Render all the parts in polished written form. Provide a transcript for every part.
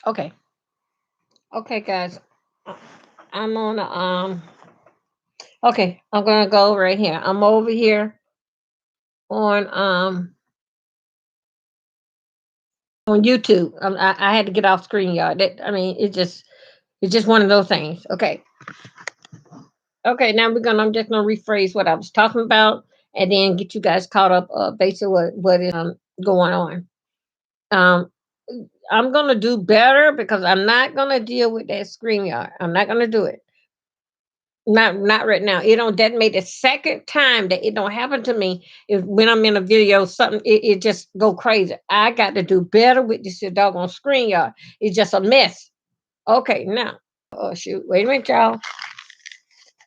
Okay. Okay, guys. I'm on okay, I'm gonna go right here. I'm over here on on YouTube. I had to get off screen, y'all. I mean, it's just one of those things. Okay. Okay, now I'm just gonna rephrase what I was talking about and then get you guys caught up basically what is going on. Um I'm gonna do better because I'm not gonna deal with that StreamYard. I'm not gonna do it. Not right now. It don't that made the second time that it don't happen to me is when I'm in a video, something it just go crazy. I got to do better with this doggone StreamYard. It's just a mess. Okay, now. Oh shoot. Wait a minute, y'all.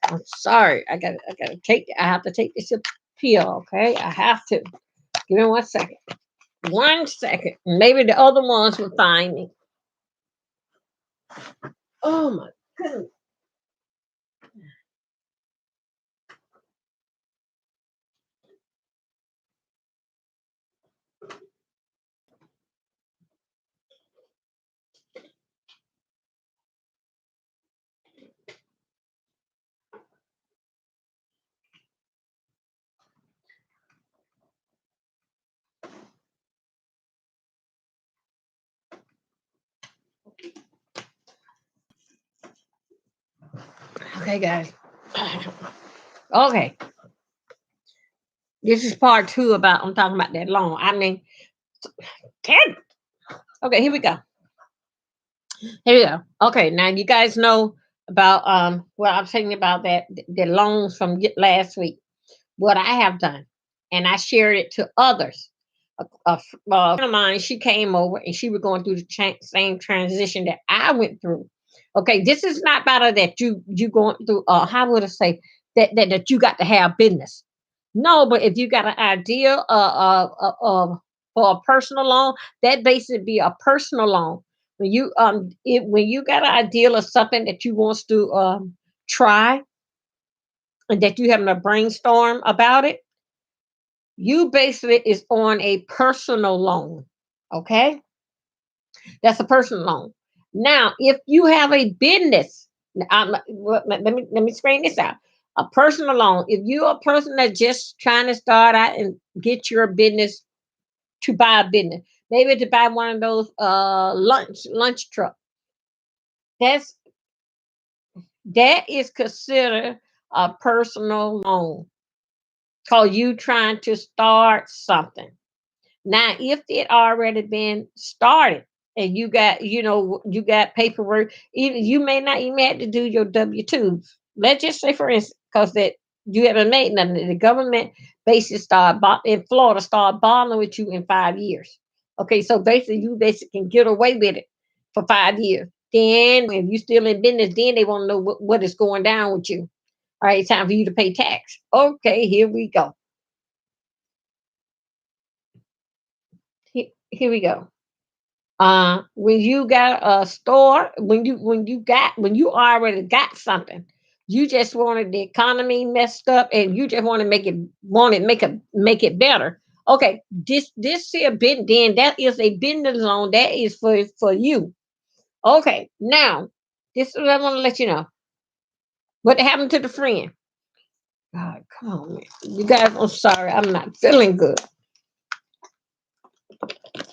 I'm sorry. I gotta take I have to take this pill, okay? I have to. Give me 1 second. 1 second. Maybe the other ones will find me. Oh my goodness. Okay, guys. Okay. This is part two about I'm talking about that loan. I mean, Ted. Okay, here we go. Here we go. Okay, now you guys know about what I'm saying about that the loans from last week. What I have done, and I shared it to others. A friend of mine, she came over and she was going through the same transition that I went through. Okay, this is not about that you going through. How would I say that you got to have business? No, but if you got an idea for a personal loan, that basically be a personal loan. When you got an ideal of something that you wants to try and that you having a brainstorm about it, you basically is on a personal loan. Okay, that's a personal loan. Now, if you have a business, let me screen this out. A personal loan. If you're a person that's just trying to start out and get your business to buy a business, maybe to buy one of those lunch truck. That's that is considered a personal loan. Cause you trying to start something. Now, if it already been started and you got, you got paperwork, even you may not even have to do your W-2s. Let's just say, for instance, because that you haven't made nothing, the government basically in Florida start bonding with you in 5 years. Okay, so basically you basically can get away with it for 5 years. Then if you still in business, then they want to know what is going down with you. All right, it's time for you to pay tax. Okay, here we go. Here we go. When you got a store, when you already got something, you just wanted the economy messed up and you just want to make it better. Okay, this here bit then that is a business loan that is for you. Okay, now this is what I want to let you know. What happened to the friend? God, come on, man. You guys, I'm sorry, I'm not feeling good.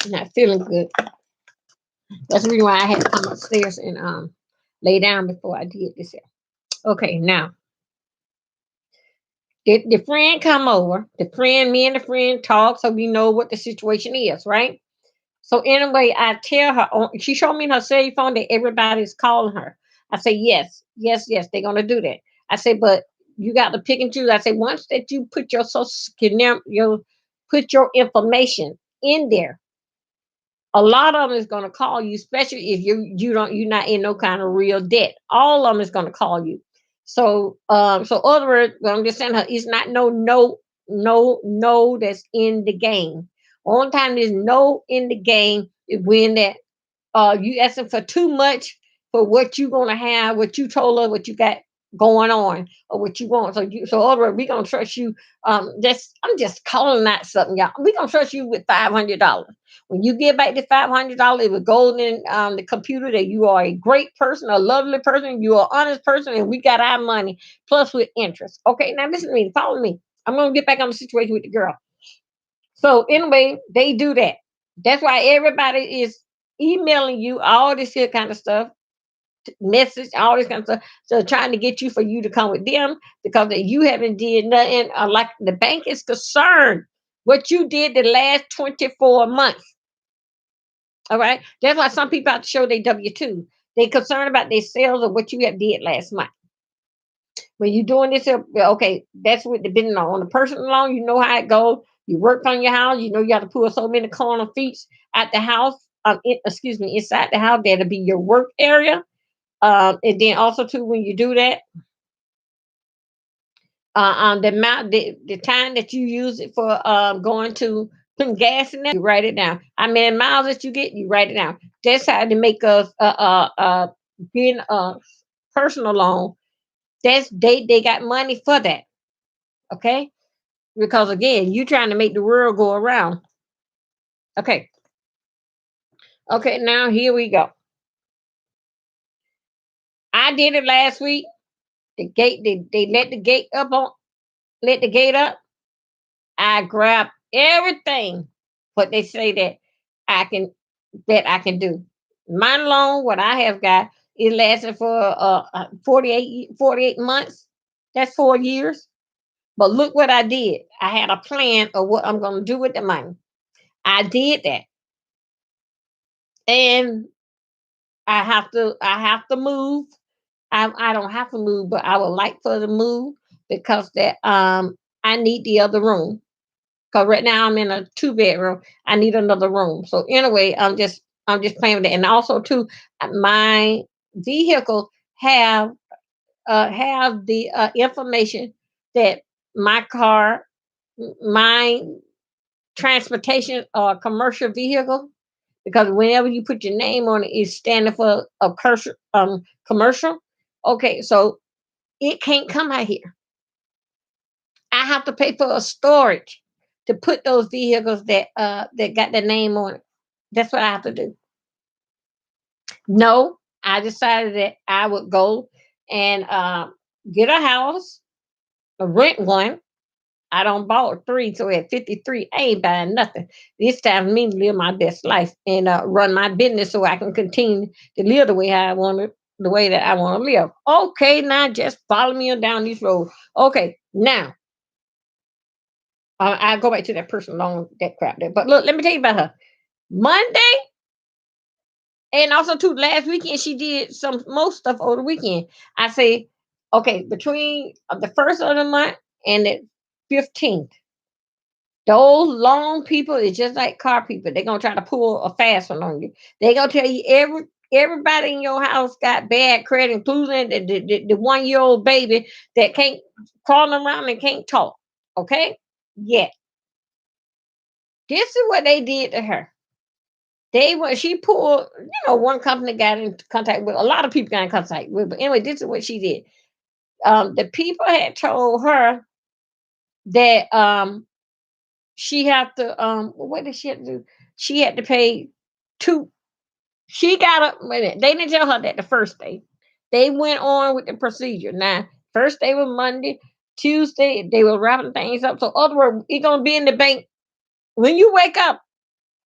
I'm not feeling good. That's the reason why I had to come upstairs and lay down before I did this here. Okay, now the friend come over. Me and the friend talk, so we know what the situation is, right? So anyway, I tell her. She showed me in her cell phone that everybody's calling her. I say yes, yes, yes. They're gonna do that. I say, but you got to pick and choose. I say once that you put your social security, your put your information in there, a lot of them is going to call you, especially if you're not in no kind of real debt. All of them is going to call you. So so other words, what I'm just saying her it's not no that's in the game. Only time there's no in the game is when that you asking for too much for what you gonna have, what you told her, what you got. going on or what you want. So over, we gonna trust you. Just I'm just calling that something, y'all. We gonna trust you with $500. When you get back the $500, it was gold in the computer that you are a great person, a lovely person, you are an honest person, and we got our money plus with interest. Okay, now listen to me, follow me. I'm gonna get back on the situation with the girl. So anyway, they do that. That's why everybody is emailing you all this here kind of stuff, message, all this kind of stuff. So trying to get you for you to come with them because you haven't did nothing. Like the bank is concerned what you did the last 24 months. All right. That's why some people have to show their W-2. They concerned about their sales or what you have did last month. When you're doing this, okay, that's what depending on the personal loan, you know how it goes. You worked on your house, you know you have to pull so many corner feet at the house, excuse me, inside the house. That'll be your work area. And then also too, when you do that, the amount, the time that you use it for going to putting gas in there, you write it down. I mean, miles that you get, you write it down. That's how to make us being a personal loan. That's they got money for that. Okay, because again, you trying to make the world go around. Okay, okay. Now here we go. I did it last week. The gate, they let the gate up on, let the gate up. I grab everything what they say I can I can do. Mine alone, what I have got, it lasted for 48 months. That's 4 years. But look what I did. I had a plan of what I'm going to do with the money. I did that, and I have to move. I don't have to move, but I would like for to move because that I need the other room. Cause right now I'm in a 2 bedroom. I need another room. So anyway, I'm just playing with it. And also too, my vehicle have the information that my car, my transportation or commercial vehicle, because whenever you put your name on it, it's standing for a commercial. Okay, so it can't come out here. I have to pay for a storage to put those vehicles that got the name on it. That's what I have to do. No, I decided that I would go and get a house, rent one. I don't bought three, so at 53, I ain't buying nothing. This time, me live my best life and run my business so I can continue to live the way I want to, the way that I want to live. Okay, now just follow me on down this road. Okay, now I'll go back to that person loan, that crap there. But look, let me tell you about her. Monday, and also too, last weekend she did some most stuff over the weekend. I say, okay, between the first of the month and the 15th, those long people is just like car people. They're gonna try to pull a fast one on you. They gonna tell you everybody in your house got bad credit, including the 1 year old baby that can't crawl around and can't talk. Okay, yeah, this is what they did to her. They were she pulled, one company got in contact with a lot of people got in contact with, but anyway, this is what she did. The people had told her that she had to what did she have to do? She had to pay two. She got up. Wait a minute. They didn't tell her that the first day. They went on with the procedure. Now, first day was Monday. Tuesday, they were wrapping things up. So, other words, it's gonna be in the bank when you wake up.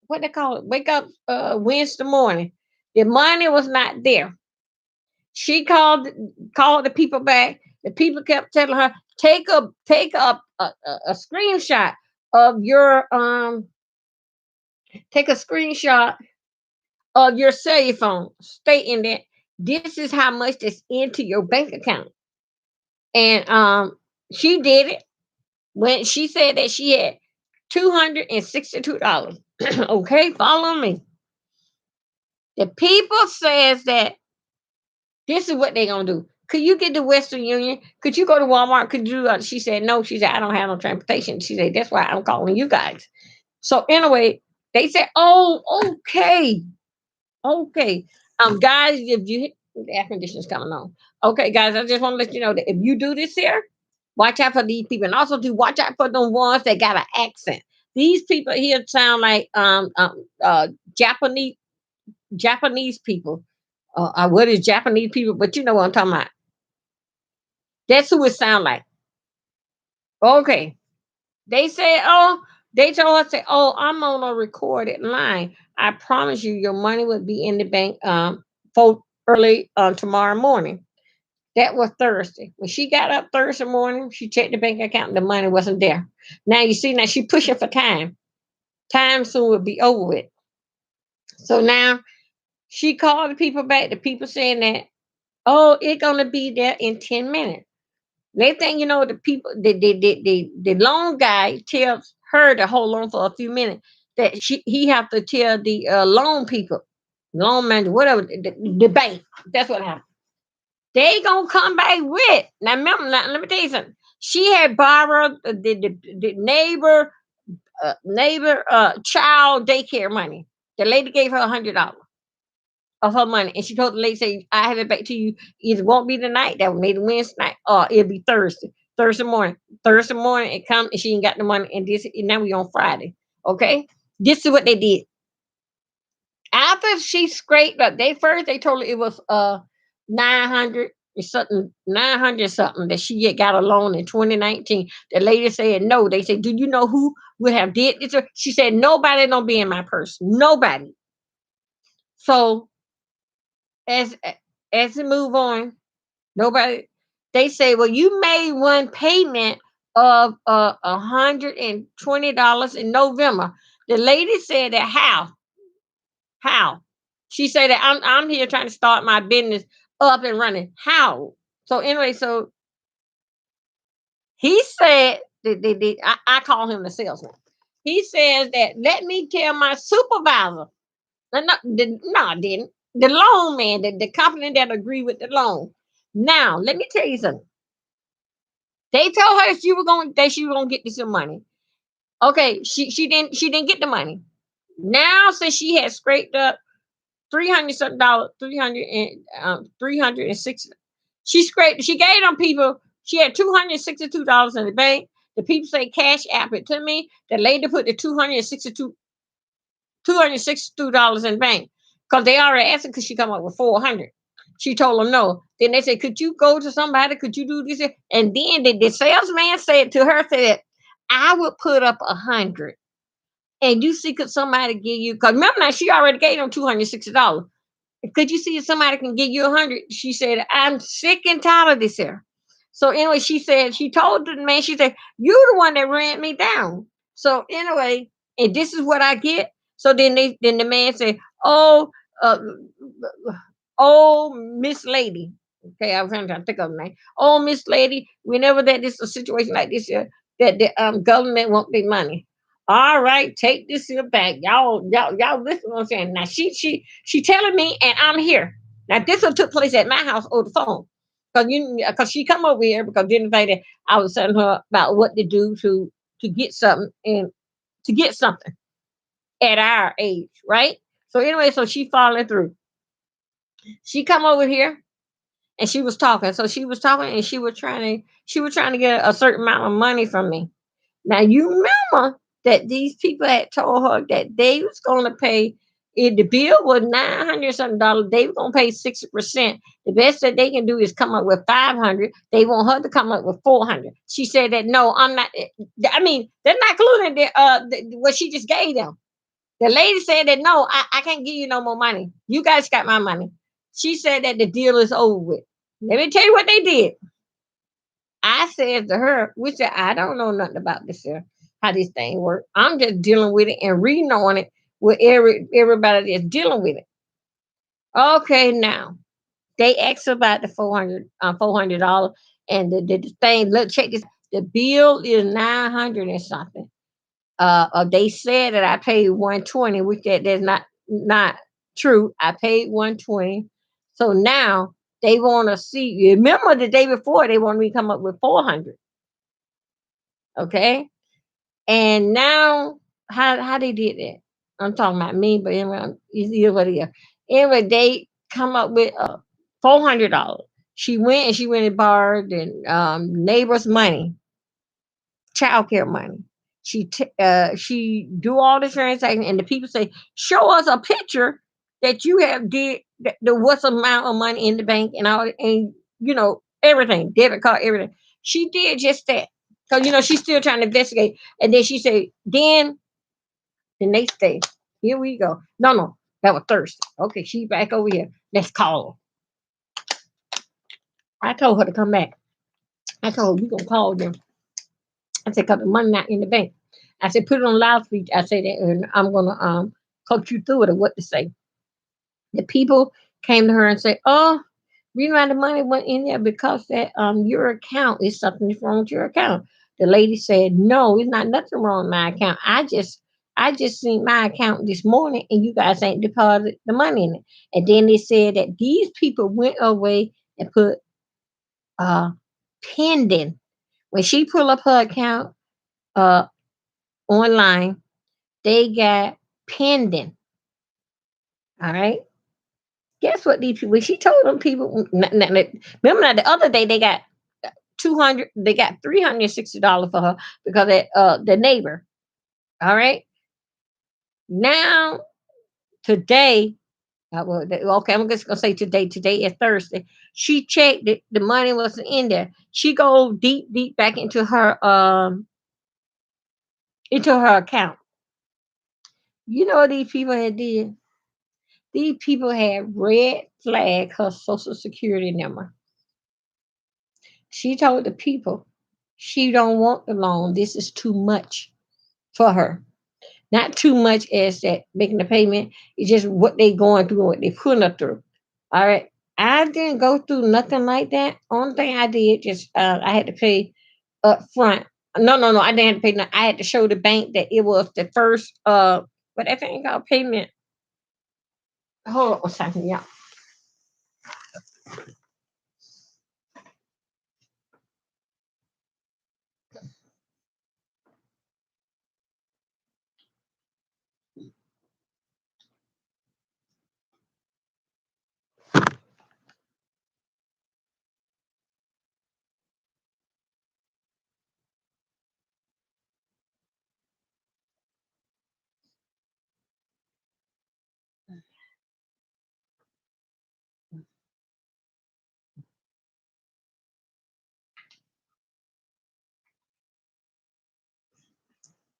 What they call it? Wake up Wednesday morning. The money was not there. She called the people back. The people kept telling her take a screenshot of your take a screenshot of your cell phone stating that this is how much is into your bank account. And she did it when she said that she had $262. Okay, follow me. The people says that this is what they gonna do. Could you get to Western Union? Could you go to Walmart? Could you? She said no. She said I don't have no transportation. She said that's why I'm calling you guys. So anyway, they said, oh, okay, okay. Guys, if you The air conditioner's coming on. Okay, guys, I just want to let you know that if you do this here, watch out for these people, and also do watch out for the ones that got an accent. These people here sound like Japanese Japanese people. What is Japanese people? But you know what I'm talking about. That's who it sound like. Okay. They said, oh, they told us, say, oh, I'm on a recorded line. I promise you, your money will be in the bank for early tomorrow morning. That was Thursday. When she got up Thursday morning, she checked the bank account and the money wasn't there. Now you see, now she pushing for time. Time soon will be over with. So now she called the people back. The people saying that, oh, it's gonna be there in 10 minutes. Next thing you know, the people, the loan guy tells her to hold on for a few minutes. That he have to tell the loan people, loan manager, whatever, the bank. That's what happened. They gonna come back with. Now remember, now, let me tell you something. She had borrowed the neighbor child daycare money. The lady gave her $100 of her money, and she told the lady, "Say I have it back to you. Either won't be tonight, that will be the Wednesday night, or it'll be Thursday. Thursday morning. Thursday morning, it come and she ain't got the money. And this and now we on Friday. Okay, this is what they did. After she scraped up, they told her it was 900 something, 900 something that she had got a loan in 2019. The lady said no. They said, do you know who would have did this? She said nobody don't be in my purse. Nobody. So as as we move on, nobody. They say, well, you made one payment of $120 in November. The lady said that how? She said that I'm here trying to start my business up and running. How? So anyway, so he said I call him the salesman. He says that let me tell my supervisor. No, I didn't. The loan man, the company that agreed with the loan. Now, let me tell you something. They told her she was gonna get this money. Okay, she didn't get the money. Now since she had scraped up 300 something dollars, 360. She gave them people, she had $262 in the bank. The people say cash app it to me. The lady put the 262 $262 in the bank. Because they already asked her, could she come up with 400. She told them no. Then they said, could you go to somebody? Could you do this? And then the salesman said to her, said, I would put up 100. And you see, could somebody give you, because remember now, she already gave them $260. Could you see if somebody can give you 100? She said, I'm sick and tired of this here. So anyway, she said, she told the man, she said, you the one that ran me down. So anyway, and this is what I get. So then the man said, oh, uh, oh, Miss Lady. Okay, I was trying to think of her name. Oh, Miss Lady, whenever that is a situation like this here, that the government want their money. All right, take this here back. Y'all listen what I'm saying. Now she telling me and I'm here. Now this one took place at my house over the phone. Cause she come over here because didn't think that I was telling her about what to do to get something and to get something at our age, right? So anyway, so she following through. She come over here and she was talking. So she was talking and she was trying to get a certain amount of money from me. Now you remember that these people had told her that they was gonna pay if the bill was 900 something dollars, they were gonna pay 60%. The best that they can do is come up with 500. They want her to come up with 400. She said that no, I'm not. I mean, they're not including what she just gave them. The lady said that no, I can't give you no more money. You guys got my money. She said that the deal is over with. Let me tell you what they did. I said to her, which I don't know nothing about this here, how this thing works. I'm just dealing with it and reading on it with everybody that's dealing with it. Okay, now they asked about the 400 $400 and the thing. Look, check this. The bill is 900 and something. They said that I paid 120, which that's not true. I paid 120. So now they want to see. Remember the day before they wanted me to come up with 400. Okay, and now how they did that? I'm talking about me, but anyway, it's either what it is. Anyway, they come up with $400. She went and borrowed and neighbor's money, child care money. She do all the transactions, and the people say, "Show us a picture that you have did the what's amount of money in the bank and all, and everything, debit card, everything." She did just that because she's still trying to investigate. And then she said, then the next day, here we go. No, no, that was Thursday. Okay, she back over here. Let's call her. I told her to come back. I told her we gonna call them. I said, cause the money not in the bank. I said, put it on loudspeaker. I said that, and I'm gonna coach you through it or what to say. The people came to her and said, "Oh, reason why the money went in there because that your account is something is wrong with your account." The lady said, "No, it's not nothing wrong with my account. I just seen my account this morning and you guys ain't deposited the money in it." And then they said that these people went away and put uh pending. When she pulled up her account uh online, they got pending. All right. Guess what these people? When she told them people, remember now the other day they got 200, they got $360 for her because the neighbor. All right. Now today, okay, I'm just gonna say today. Today is Thursday. She checked it. The money wasn't in there. She go deep, deep back into her account. You know what these people had did? These people had red flag her social security number. She told the people she don't want the loan. This is too much for her. Not too much as that making the payment. It's just what they going through, what they putting her through. All right. I didn't go through nothing like that. Only thing I did just I had to pay up front. No, no, no. I didn't have to pay. No, I had to show the bank that it was the first what that thing called payment. Hold on a second, yeah.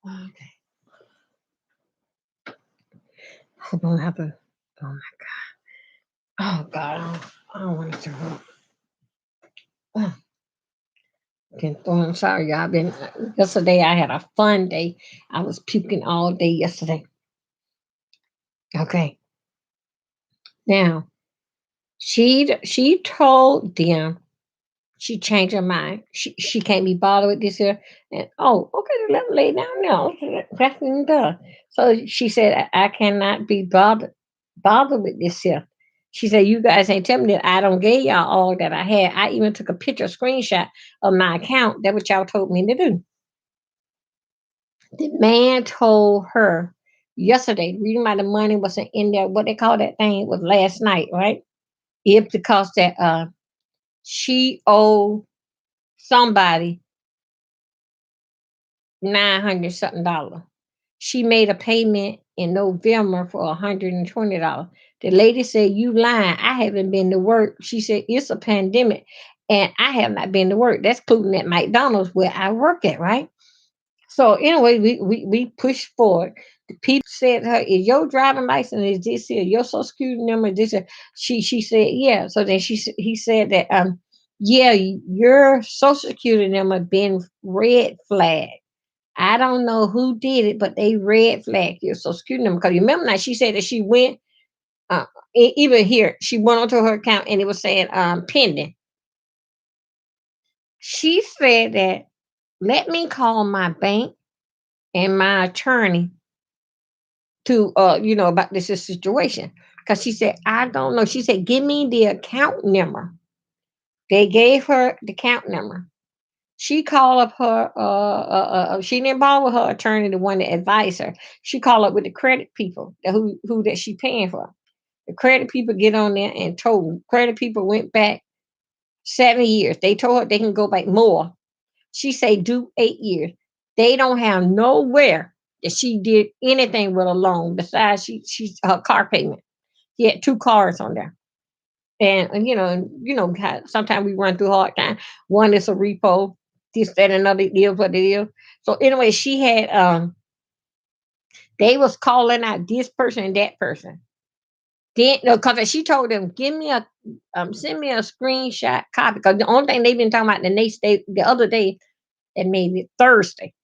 Okay. Hold on, I have to. Oh my God. Oh God. I don't want to throw up. Oh, okay, oh, I'm sorry, y'all. Been yesterday. I had a fun day. I was puking all day yesterday. Okay. Now she told them she changed her mind. She can't be bothered with this here. And oh, okay, let me lay down now. That's been done. So she said, I cannot be bothered with this here. She said, you guys ain't telling me that I don't give y'all all that I had. I even took a picture, screenshot of my account. That what y'all told me to do. The man told her yesterday, the reason why the money wasn't in there, what they call that thing was last night, right? If because that she owed somebody 900 something dollars. She made a payment in November for $120. The lady said, "You lying. I haven't been to work." She said, "It's a pandemic and I have not been to work." That's including at McDonald's where I work at, right? So anyway, we pushed forward. The people said to her, "Is your driving license is this here? Your social security number is this here?" She said, "Yeah." So then he said that yeah, your social security number been red flag. I don't know who did it, but they red flagged your social security number. Because you remember now, she said that she went, uh, even here, she went onto her account and it was saying pending. She said that, let me call my bank and my attorney to, about this situation. Because she said, I don't know. She said, give me the account number. They gave her the account number. She called up her, she didn't bother with her attorney, the one that advised her. She called up with the credit people who that she paying for. The credit people get on there and told them. Credit people went back 7 years. They told her they can go back more. She say do 8 years. They don't have nowhere that she did anything with a loan besides she's her car payment. She had two cars on there. And sometimes we run through hard time. One is a repo, this, that, and another. It is what it is. So anyway, she had they was calling out this person and that person. Then, no, because she told them, give me a send me a screenshot copy. Because the only thing they've been talking about the next day, the other day, and maybe Thursday,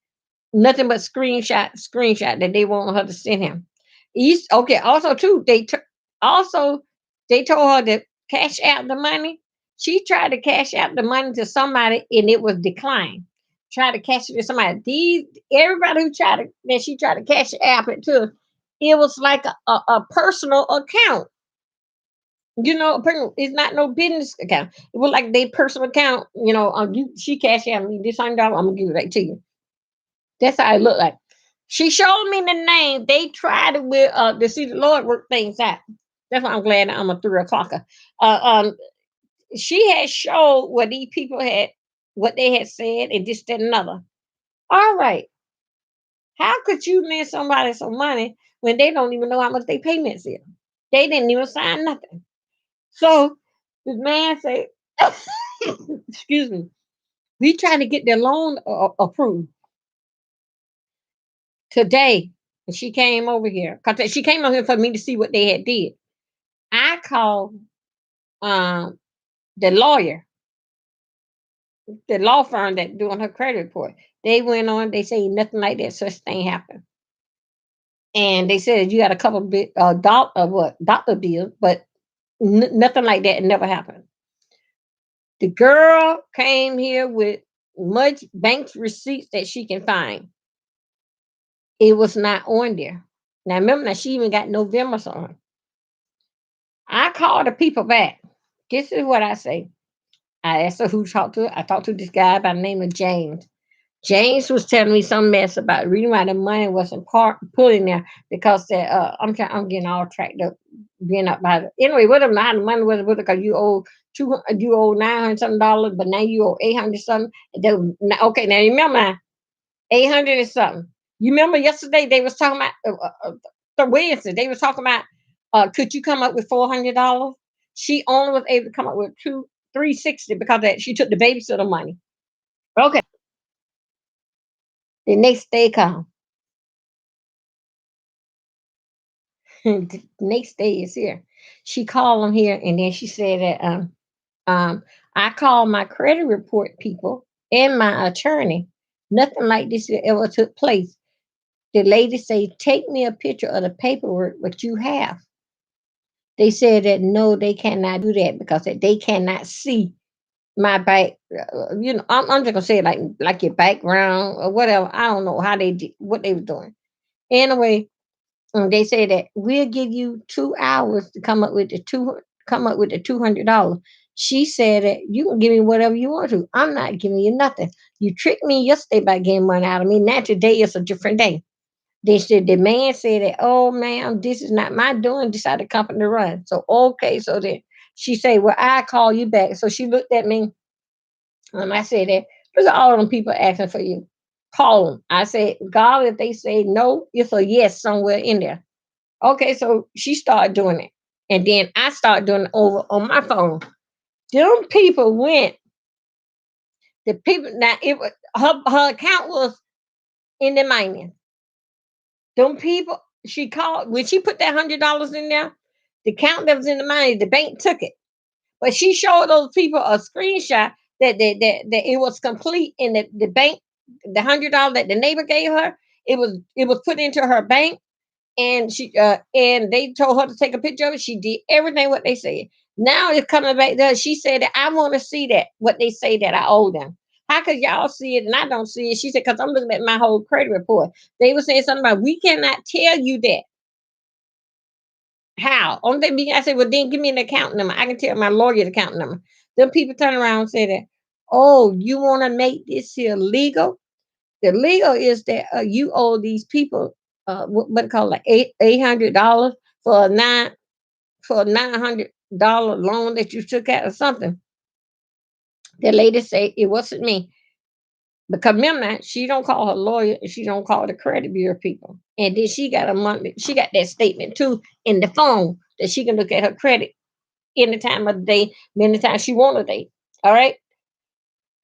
nothing but screenshot that they want her to send him. Okay. Also, too, also they told her to cash out the money. She tried to cash out the money to somebody, and it was declined. Tried to cash it to somebody. Everybody who tried to that she tried to cash out it to, it was like a personal account. It's not no business account. It was like their personal account. She cashed out me this $100. I'm gonna give it back to you. That's how it looked like. She showed me the name. They tried it with to see the Lord work things out. That's why I'm glad I'm a 3 o'clocker. Uh, um, she had showed what these people had, what they had said, and this, that, and another. All right. How could you lend somebody some money when they don't even know how much their payments is? They didn't even sign nothing. So the man said, excuse me, we trying to get their loan approved today. And she came over here because she came over here for me to see what they had did. I called um, the lawyer, the law firm that doing her credit report. They went on. They say nothing like that such thing happened, and they said you got a couple bit doctor deals, but nothing like that never happened. The girl came here with much bank receipts that she can find. It was not on there. Now remember, now she even got November's on. I called the people back. This is what I say. I asked her who talked to her. I talked to this guy by the name of James. James was telling me some mess about the reason why the money wasn't pulling there because that I'm getting all tracked up, being up by the anyway. Whatever how the money wasn't because you owe $900 something, but now you owe 800 something. Okay, now you remember 800 and something. You remember yesterday they was talking about the Wednesday they was talking about could you come up with $400? She only was able to come up with 360 because that she took the babysitter money. Okay, the next day come. The next day is here. She called them here and then she said that um I called my credit report people and my attorney. Nothing like this ever took place. The lady say, take me a picture of the paperwork what you have. They said that no, they cannot do that because that they cannot see my back. I'm just gonna say it like your background or whatever. I don't know how they did what they were doing. Anyway, they say that we'll give you 2 hours to come up with the $200. She said that you can give me whatever you want to. I'm not giving you nothing. You tricked me yesterday by getting money out of me. Now today is a different day. They said the man said that, oh ma'am, this is not my doing, this how the company run. So okay, so then she said, well, I call you back. So she looked at me and I said that look at all them people asking for you. Call them. I said, God, if they say no, it's a yes somewhere in there. Okay, so she started doing it. And then I started doing it over on my phone. Them people went, the people now it was her account was in the minus. Them people, she called when she put that $100 in there. The count that was in the money, the bank took it, but she showed those people a screenshot that it was complete in the bank. The $100 that the neighbor gave her, it was put into her bank, and and they told her to take a picture of it. She did everything what they said. Now it's coming back there. She said that I want to see that what they say that I owe them. How could y'all see it and I don't see it? She said, because I'm looking at my whole credit report. They were saying something about we cannot tell you that. How? Only thing I said, well, then give me an account number. I can tell my lawyer the account number. Then people turn around and say that, oh, you want to make this here legal? The legal is that you owe these people what they call like $800 for a for a $900 loan that you took out or something. The lady said it wasn't me. Because remember, now, she don't call her lawyer and she don't call the credit bureau people. And then she got a monthly, she got that statement too in the phone that she can look at her credit any time of the day, many times she want a day. All right.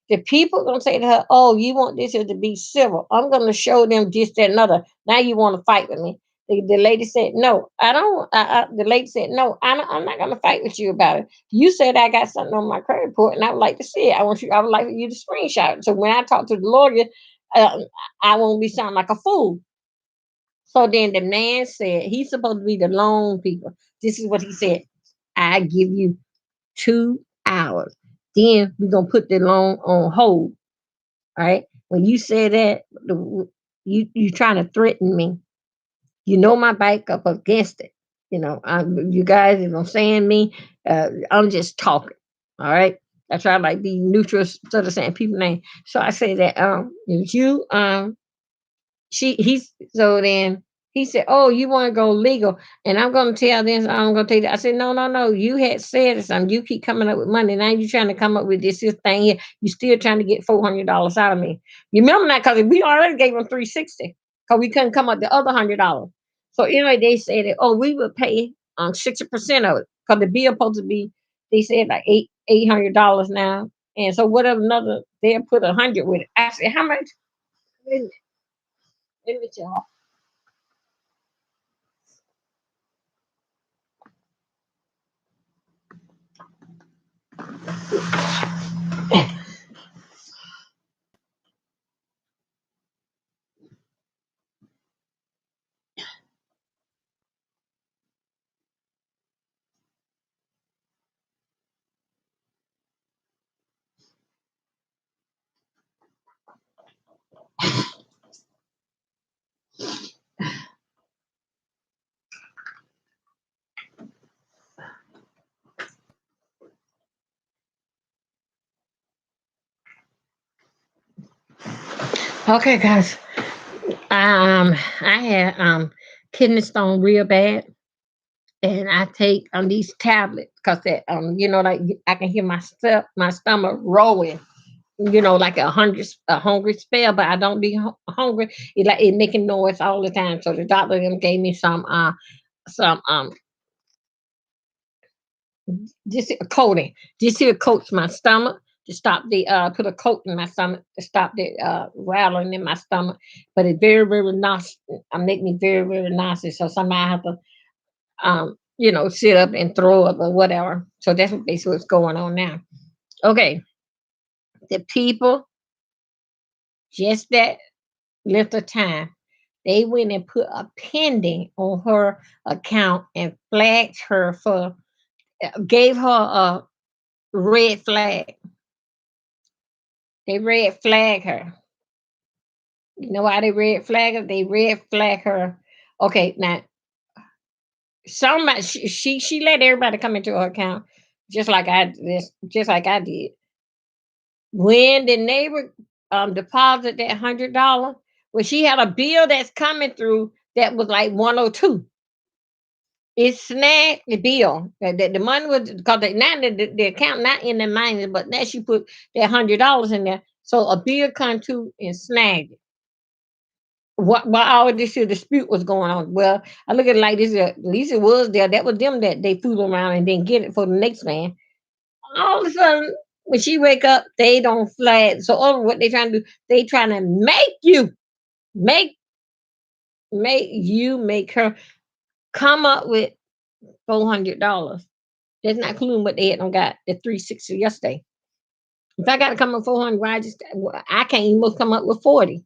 The people gonna say to her, "Oh, you want this here to be civil? I'm gonna show them this, that, and other. Now you want to fight with me?" The lady said, "No, I don't." The lady said, "No, I'm not gonna fight with you about it. You said I got something on my credit report, and I would like to see it. I would like you to screenshot it. So when I talk to the lawyer, uh, I won't be sounding like a fool." So then the man said, he's supposed to be the loan people. This is what he said: "I give you 2 hours. Then we're gonna put the loan on hold." Right? When you say that, you trying to threaten me. You know my back up against it. You guys are gonna saying me. I'm just talking. All right. I try to like be neutral instead of saying people name. So I say that you he's so then he said, "Oh, you want to go legal?" And I'm gonna tell this, I'm gonna tell you that. I said, no. You had said something. You keep coming up with money. Now you trying to come up with this thing here. You still trying to get $400 out of me. You remember that because we already gave him 360 because we couldn't come up the other $100. So anyway, they said that, oh, we would pay 60% of it because the bill supposed to be, they said like $800 now. And so whatever another they'll put 100 with it. I said, how much? Let me tell Okay, guys. I had kidney stone real bad, and I take these tablets because that like I can hear my stomach rolling. Like a hungry spell, but I don't be hungry. It making noise all the time. So the doctor them gave me some this here coating. This here coats my stomach to stop the put a coat in my stomach to stop the rattling in my stomach. But it's very, very nauseous. Make me very, very nauseous. So somebody have to sit up and throw up or whatever. So that's basically what's going on now. Okay. The people just that length of time, they went and put a pending on her account and flagged her for gave her a red flag. They red flag her. You know why they red flag her? They red flag her. Okay, now somebody she let everybody come into her account just like I did. When the neighbor deposited that $100, when she had a bill that's coming through that was like 102. It snagged the bill. The money was because now the account not in the minus, but now she put that $100 in there. So a bill come to and snagged it. What while all this here dispute was going on. Well, I look at it like this: at least it was there. That was them that they fooled around and didn't get it for the next man. All of a sudden, when she wake up, they don't flag. So what they trying to do? They trying to make make her come up with $400. That's not including what they had on got the 360 yesterday. If I got to come up 400, I can't even come up with 40.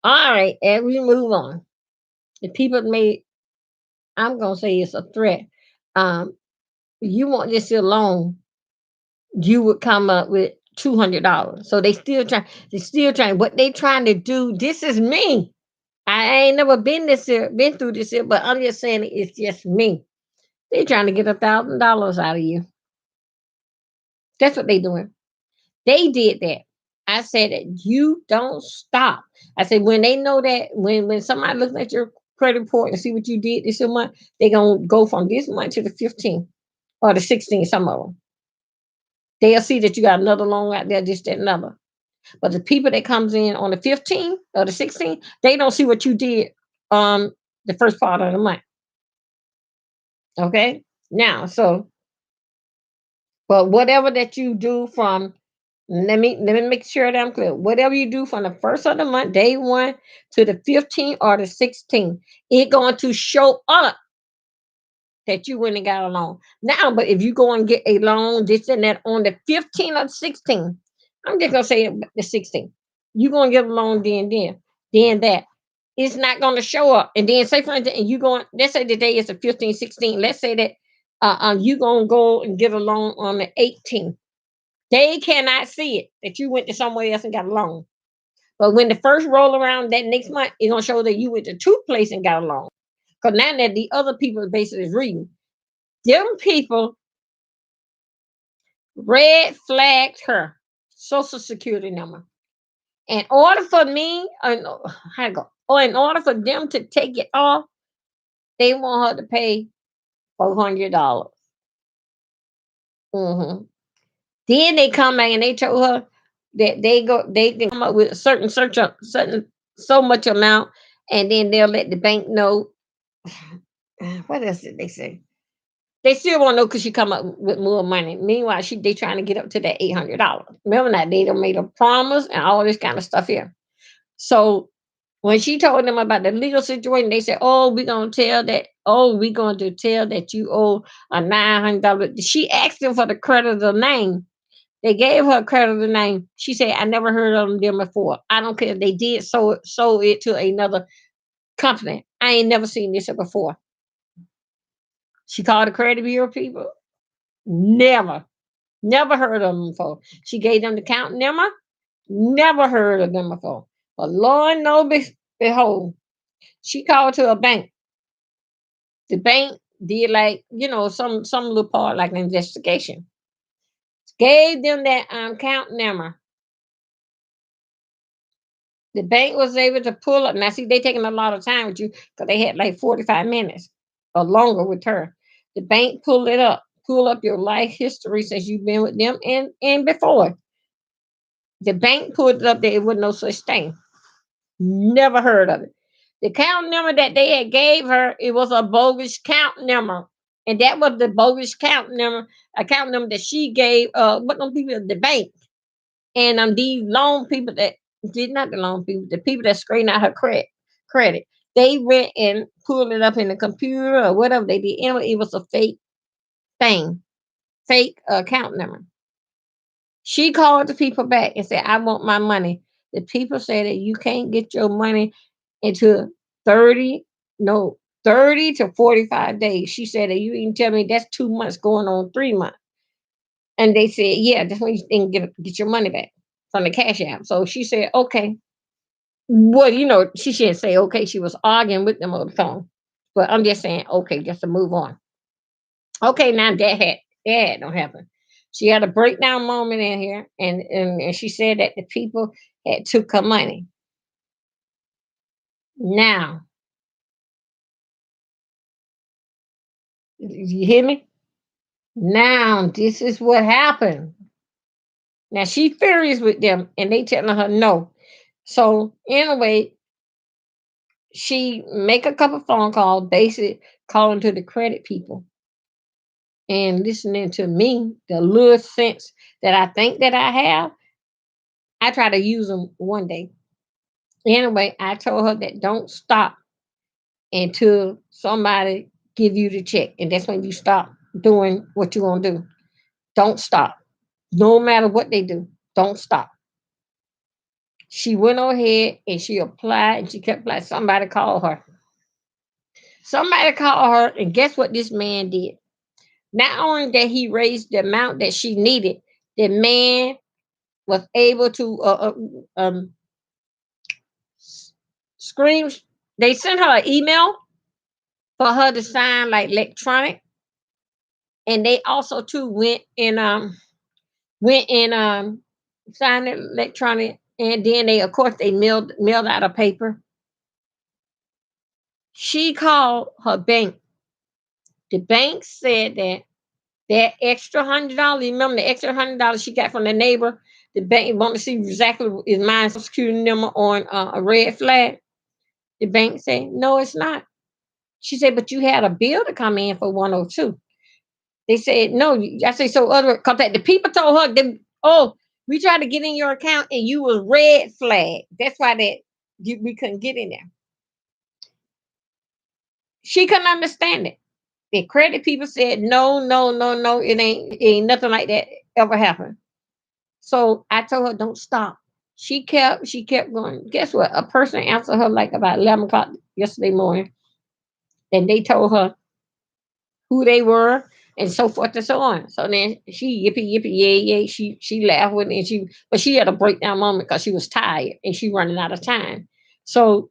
All right, and we move on. The people made. I'm gonna say it's a threat. Um, you want this here loan, you would come up with $200. So they still trying what they trying to do. This is me. I ain't never been through this here, but I'm just saying it's just me. They trying to get $1,000 out of you. That's what they doing. They did that. I said that you don't stop. I said when they know that when somebody looks at your credit report and see what you did this month, they're gonna go from this month to the 15th or the 16th. Some of them they'll see that you got another loan out there, just that number. But the people that comes in on the 15th or the 16th, they don't see what you did the first part of the month. Okay, now so but whatever that you do from let me make sure that I'm clear. Whatever you do from the first of the month, day one to the 15th or the 16th, it going to show up that you went and got a loan. Now, but if you go and get a loan, this and that on the 15th or 16th, I'm just gonna say the 16th. You're gonna get a loan then that. It's not gonna show up. And then say for instance, and you going, let's say the day is the 15th, 16th. Let's say that you gonna go and get a loan on the 18th. They cannot see it that you went to somewhere else and got a loan. But when the first roll around that next month, it's gonna show that you went to two places and got a loan. Because now that the other people basically is reading, them people red flagged her social security number. In order for me, how to go, or in order for them to take it off, they want her to pay $400. hmm Then they come back and they told her that they can come up with a certain certain so much amount, and then they'll let the bank know. What else did they say? They still won't know because she come up with more money. Meanwhile, they trying to get up to that $800. Remember that they done made a promise and all this kind of stuff here. So when she told them about the legal situation, they said, "Oh, we're gonna tell that. Oh, we're going to tell that you owe a $900." She asked them for the creditor name. They gave her a creditor name. She said, "I never heard of them before. I don't care if they did sold it to another company. I ain't never seen this before." She called the credit bureau people. Never, never heard of them before. She gave them the account number. Never heard of them before. But Lord know behold, she called to a bank. The bank did like, some little part like an investigation. Gave them that account number. The bank was able to pull up. Now, see, they taking a lot of time with you because they had like 45 minutes or longer with her. The bank pull up your life history since you've been with them and before. The bank pulled it up there. It was no such thing. Never heard of it. The count number that they had gave her, it was a bogus count number. And that was the bogus account number that she gave what them people at the bank. And these loan people that did not the loan people, the people that straightened out her credit. They went and pulled it up in the computer or whatever they did. Anyway, it was a fake thing, fake account number. She called the people back and said, "I want my money." The people said that you can't get your money into 30, no, 30 to 45 days. She said that you can tell me that's 2 months going on 3 months. And they said, yeah, that's when you can get your money back from the cash app. So she said, okay. Well, she shouldn't say okay. She was arguing with them on the phone. But I'm just saying, okay, just to move on. Okay, now that don't happen. She had a breakdown moment in here, and she said that the people had took her money. Now, you hear me? Now, this is what happened. Now she furious with them, and they telling her no. So anyway, she make a couple phone calls, basically calling to the credit people and listening to me, the little sense that I think that I have. I try to use them one day. Anyway, I told her that don't stop until somebody give you the check, and that's when you stop doing what you want to do. Don't stop, no matter what they do. Don't stop. She went on ahead and she applied and she kept applying. Somebody called her. Somebody called her, and guess what this man did? Not only that he raised the amount that she needed, the man was able to scream. They sent her an email for her to sign like electronic, and they also too went and signed it electronic, and then they of course they mailed out a paper. She called her bank. The bank said that that extra $100, remember the extra $100 she got from the neighbor? The bank want to see exactly is my social security number on a red flag. The bank said, no, it's not. She said, but you had a bill to come in for 102. They said, no. I say, so other, because the people told her, oh, we tried to get in your account and you was red flag. That's why we couldn't get in there. She couldn't understand it. The credit people said, no, no, no, no, it ain't nothing like that ever happened. So I told her, don't stop. She kept going. Guess what? A person answered her like about 11 o'clock yesterday morning, and they told her who they were and so forth and so on. So then she yippee yippee yay yay. She laughed with me, and but she had a breakdown moment because she was tired and she running out of time. So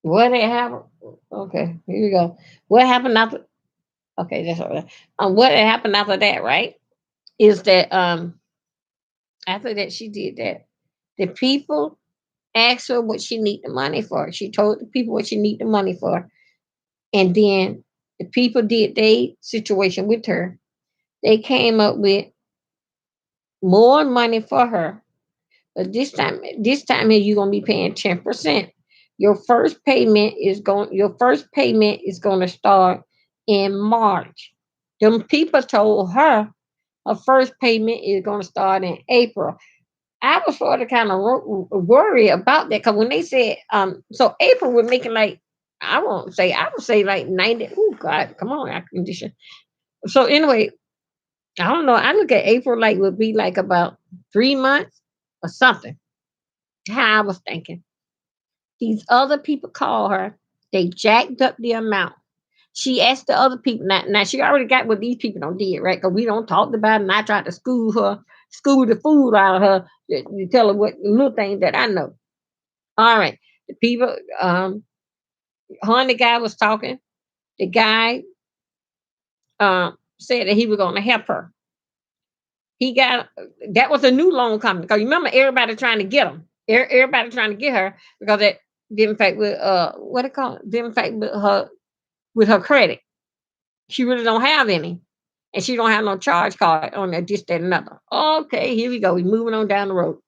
what had happened? Okay, here we go. What happened after? Okay, that's all right. What had happened after that? Right? Is that after that she did that, the people asked her what she need the money for. She told the people what she need the money for, and then the people did their situation with her. They came up with more money for her, but this time here you're gonna be paying 10%. Your first payment is gonna start in March. Them people told her first payment is gonna start in April. I was sort of kind of worried about that because when they said, so April we're making like, I would say like 90. Oh God, come on, air condition. So anyway, I don't know. I look at April like would be like about 3 months or something. How I was thinking. These other people call her. They jacked up the amount. She asked the other people. Now she already got what these people don't did, right? Because we don't talk about it. And I tried to school the food out of her to tell her what little things that I know. All right. The people, her and the guy was talking. The guy said that he was going to help her. He got that was a new loan company because you remember everybody trying to get him. Everybody trying to get her because that didn't fact with what it called didn't fact with her credit. She really don't have any, and she don't have no charge card on there. Just that another. Okay, here we go. We moving on down the road.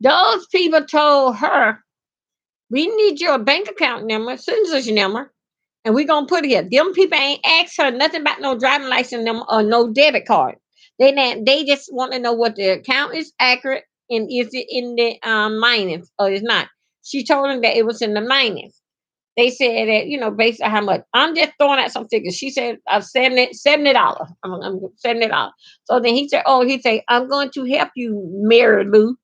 Those people told her, "We need your bank account number, census number, and we're gonna put it here." Them people ain't asked her nothing about no driving license number or no debit card. They just want to know what the account is accurate and is it in the minus or it's not. She told them that it was in the minus. They said that, based on how much. I'm just throwing out some figures. She said, $70. I'm $70. So then he said, I'm going to help you, Mary Lou.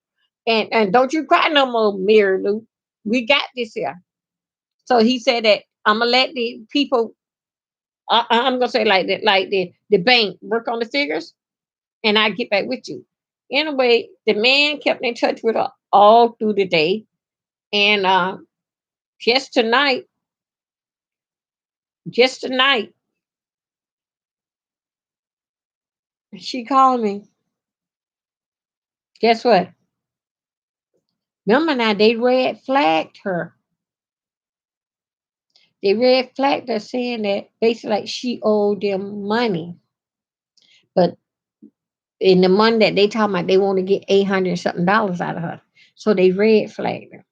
And don't you cry no more, Mary Lou. We got this here. So he said that I'm gonna let the people. I'm gonna say like that, like the bank work on the figures, and I get back with you. Anyway, the man kept in touch with her all through the day, and just tonight, just tonight, she called me. Guess what? Remember now, they red flagged her. They red flagged her saying that basically like she owed them money. But in the money that they talking about, they want to get 800 something dollars out of her. So they red flagged her.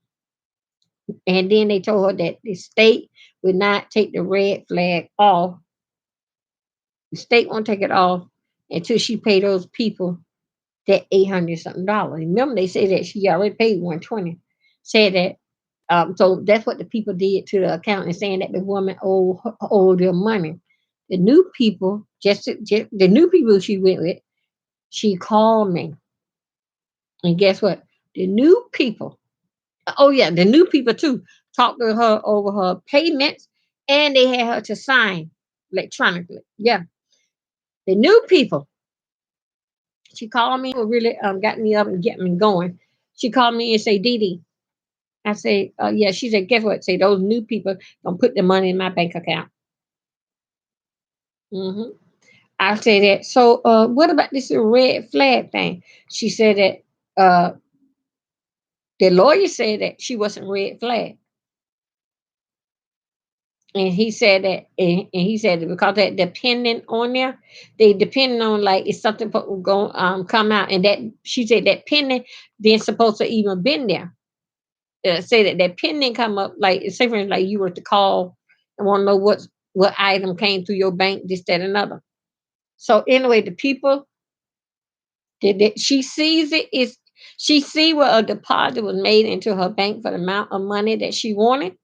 And then they told her that the state would not take the red flag off. The state won't take it off until she pay those people that 800 something dollars. Remember, they said that she already paid 120. Said that. So that's what the people did to the accountant, saying that the woman owed them money. The new people, just the new people she went with, she called me, and guess what? The new people. Oh yeah, the new people too talked to her over her payments, and they had her to sign electronically. Yeah, the new people. She called me, really got me up and get me going. She called me and say, Dee Dee. I say, yeah. She said, guess what? Say those new people gonna put the money in my bank account. I say that. So, what about this red flag thing? She said that The lawyer said that she wasn't red flag. And he said that, and he said that because that dependent on there, they depending on like if something going come out, and that she said that pending then supposed to even been there. Say that that pending come up like say for instance, like you were to call and want to know what item came through your bank, this, that, and another. So anyway, the people that she sees it is she see where a deposit was made into her bank for the amount of money that she wanted.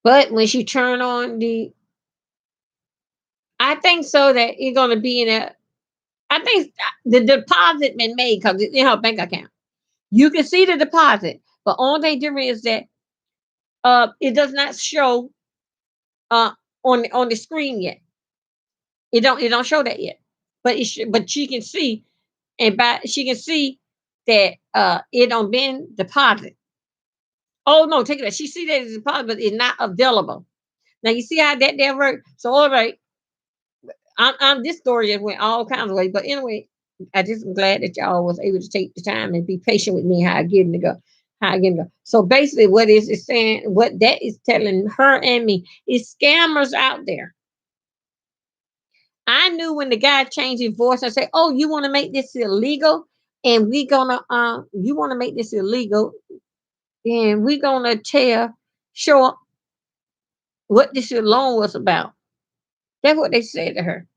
But when she turned on I think so that it's gonna be in a. I think the deposit been made because it's in her bank account. You can see the deposit, but only thing different is that it does not show uh on the screen yet. It don't show that yet. But but she can see and by she can see that it don't been deposit. Oh no, take it back. She see that it's deposit, but it's not available. Now you see how that work. So all right, I'm this story just went all kinds of ways. But anyway, I just am glad that y'all was able to take the time and be patient with me how I get to go. How I get to go. So basically, what is it saying? What that is telling her and me is scammers out there. I knew when the guy changed his voice and said, "Oh, you want to make this illegal, and we gonna you want to make this illegal, and we gonna tell show what this loan was about." That's what they said to her.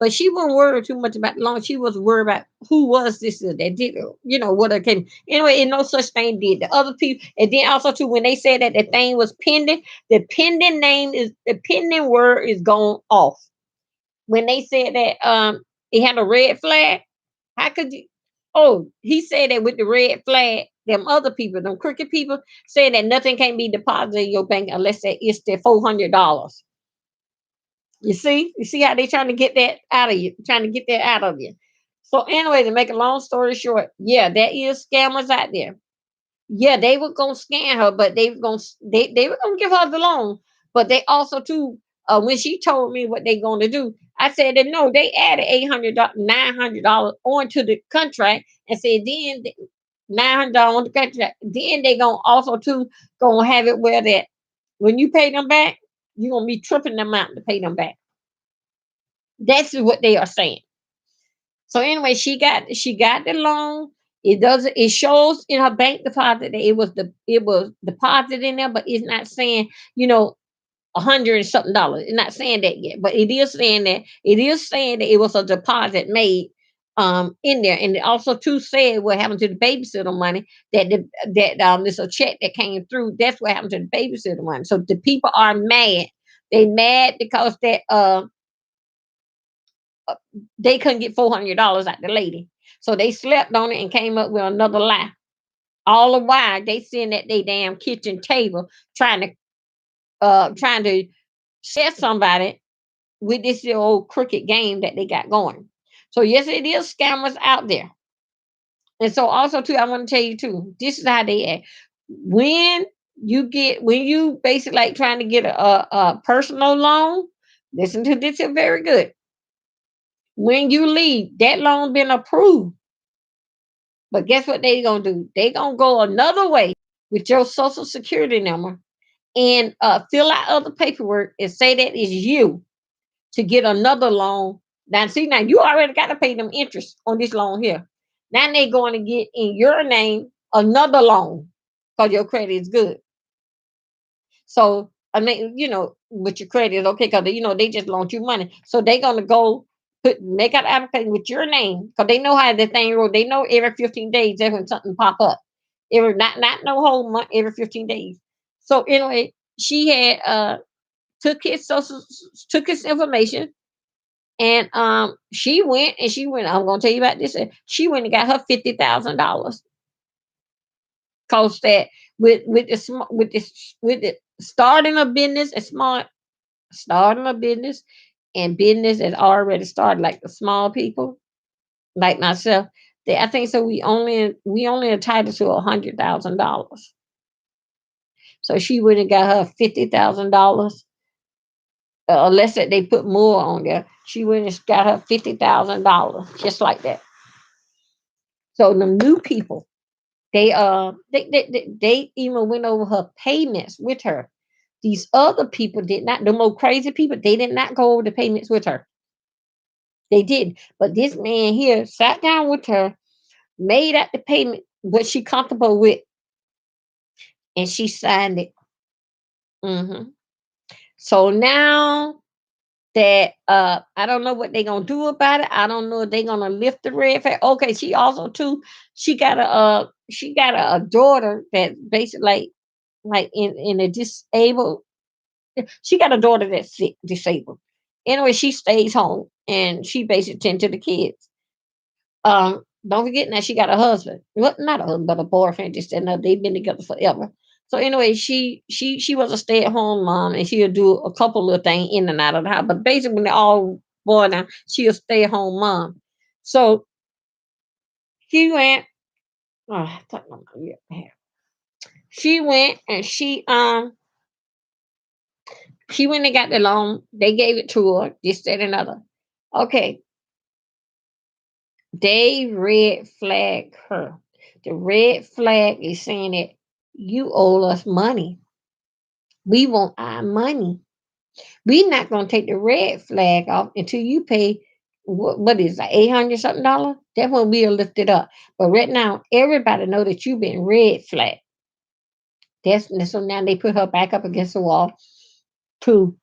But she wasn't worried too much about the loan. She was worried about who was this that did it, what it came. Anyway, and no such thing did. The other people, and then also too, when they said that the thing was pending, the pending word is gone off. When they said that it had a red flag, how could you he said that with the red flag, them other people, them crooked people, saying that nothing can be deposited in your bank unless it's the $400. You see how they trying to get that out of you, trying to get that out of you. So anyway, to make a long story short, yeah, there is scammers out there. Yeah, they were gonna scam her, but they were gonna give her the loan. But they also too, when she told me what they gonna do, I said that no, they added $800, $900 onto the contract and said then $900 on the contract. Then they gonna also too gonna have it where that when you pay them back, you're gonna be tripping the amount to pay them back. That's what they are saying. So anyway, she got the loan. It shows in her bank deposit that it was deposited in there, but it's not saying, $100 and something dollars. It's not saying that yet. But it is saying that it was a deposit made in there. And it also too said what happened to the babysitter money, there's a check that came through. That's what happened to the babysitter money. So the people are mad. They mad because they couldn't get $400 out the lady. So they slept on it and came up with another lie. All the while they sitting at their damn kitchen table trying to set somebody with this old crooked game that they got going. So yes, it is scammers out there. And so also too, I want to tell you too, this is how they act. When when you basically like trying to get a personal loan, listen to this is very good. When you leave, that loan been approved. But guess what they gonna do? They gonna go another way with your social security number and fill out other paperwork and say that is you to get another loan. Now you already got to pay them interest on this loan here. Now they going to get in your name another loan because your credit is good. So I mean, with your credit is okay because they just loaned you money. So they gonna go make an application with your name because they know how the thing roll. They know every 15 days that's when something pop up. Every not no whole month, every 15 days. So anyway, she had took his social took his information and she went. I'm gonna tell you about this. She went and got her $50,000. Cause that with the starting a business, a smart starting a business and business that already started, like the small people, like myself. I think so. We only entitled to $100,000. So she went and got her $50,000. Unless that they put more on there, she went and got her $50,000 just like that. So the new people. They even went over her payments with her. These other people did not. The more crazy people, they did not go over the payments with her. They did, but this man here sat down with her, made out the payment what she comfortable with, and she signed it. Hmm. So now that I don't know what they're gonna do about it. I don't know if they're gonna lift the red flag. Okay, she also too, she got a daughter that basically like in a disabled, she got a daughter that's sick, disabled. Anyway, she stays home and she basically tend to the kids. Don't forget now she got a husband. Well, not a husband, but a boyfriend. Just said no, they've been together forever. So anyway, she was a stay at home mom, and she'll do a couple of things in and out of the house. But basically, when they all boil down, she a stay at home mom. So she went. Oh, I thought my lip hair. She went and she went and got the loan. They gave it to her. This, that, and other. Okay, they red flag her. The red flag is saying that you owe us money. We want our money. We're not going to take the red flag off until you pay what is that, 800 something dollars? That's when we'll lift it up. But right now, everybody know that you've been red flag. So now they put her back up against the wall. To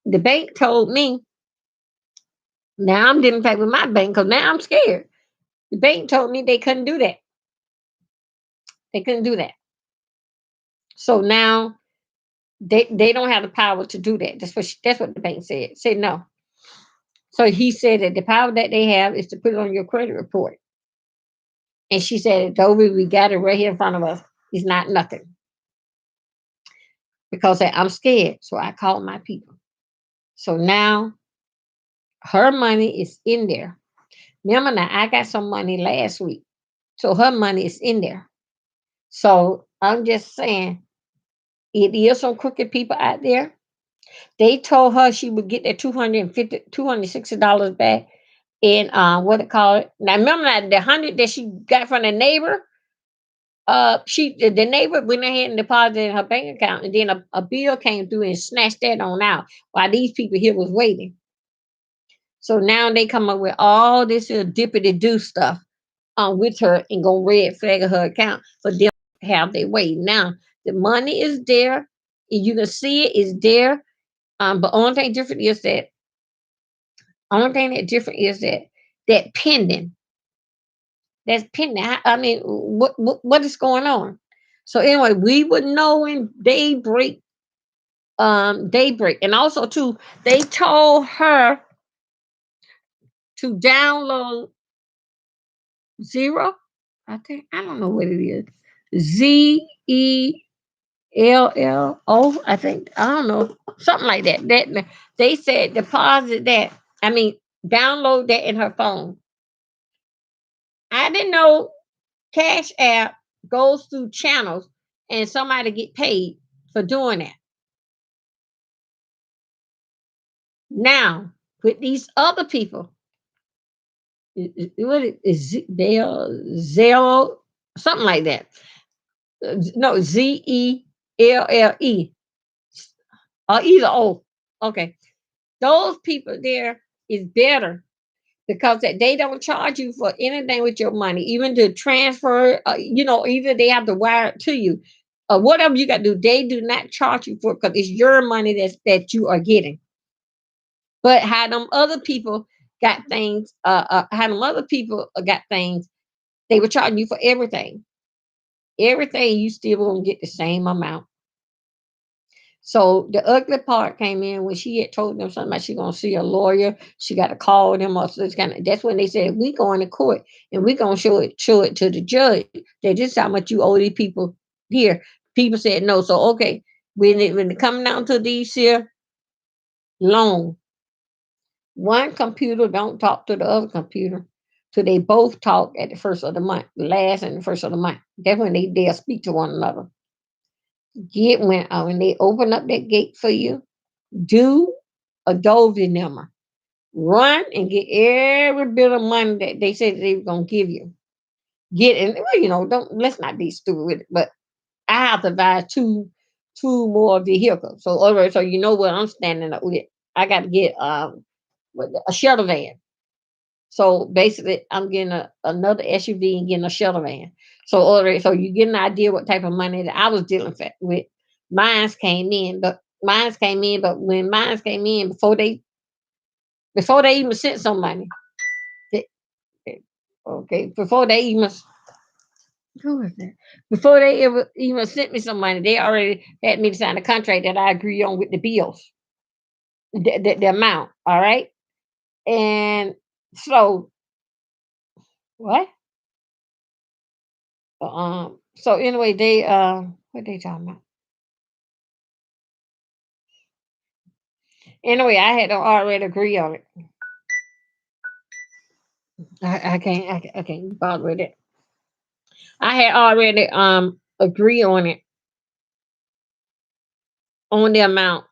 the bank told me, now I'm dealing back with my bank because now I'm scared. The bank told me they couldn't do that. They couldn't do that. So now they don't have the power to do that. That's what the bank said. Said no. So he said that the power that they have is to put it on your credit report. And she said, Adobe, we got it right here in front of us. It's not nothing. Because I'm scared. So I called my people. So now her money is in there. Remember now, I got some money last week. So her money is in there. So I'm just saying, it is some crooked people out there. They told her she would get that $260 back in what it called. Now remember that the 100 that she got from the neighbor, the neighbor went ahead and deposited in her bank account, and then a bill came through and snatched that on out while these people here was waiting. So now they come up with all this dippity do stuff with her and go red flag her account for them to have their way. Now the money is there, and you can see it is there. But only thing that different is that pending. That's pending. I mean, what is going on? So anyway, we would know when daybreak. Daybreak, and also too, they told her to download Zero. I think I don't know what it is. ZELLO. I think I don't know something like that. That they said deposit that. I mean, download that in her phone. I didn't know Cash App goes through channels and somebody get paid for doing that. Now, with these other people, what is Zero, something like that. No, ZELLE or either O. Okay, those people there is better because that they don't charge you for anything with your money, even to transfer. Either they have to wire it to you, or whatever you got to do. They do not charge you for it because it's your money that you are getting. But how them other people got things, how them other people got things, they were charging you for everything. Everything you still won't get the same amount. So the ugly part came in when she had told them something about she gonna see a lawyer. She got to call them or this kind of. That's when they said we going to court and we gonna show it to the judge that this is how much you owe these people here. People said no. So okay, when it come down to these here loan, one computer don't talk to the other computer. So they both talk at the first of the month, last and the first of the month. That's when they'll speak to one another. Get when they open up that gate for you, do a Dovey number. Run and get every bit of money that they said they were gonna give you. getting, well, don't, let's not be stupid with it, but I have to buy two more vehicles. So all right, so you know what I'm standing up with. I got to get a shuttle van. So basically, I'm getting another SUV and getting a shuttle van. So all right, so you get an idea what type of money that I was dealing with. Mines came in, but when mines came in before they even sent some money, they- okay, who is that? Before they ever even sent me some money, they already had me to sign a contract that I agree on with the bills, the amount. All right, and so what? So anyway, they what they talking about? Anyway, I had to already agree on it. I can't bother with it. I had already agree on it, on the amount,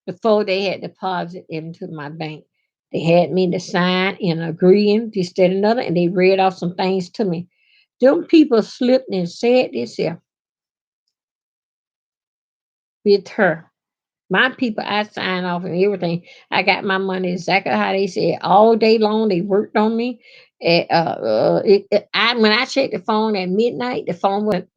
before they had deposited into my bank. They had me to sign and agreeing this, that, and another, and they read off some things to me. Them people slipped and said this here with her. My people, I signed off and everything. I got my money exactly how they said all day long. They worked on me. When I checked the phone at midnight, the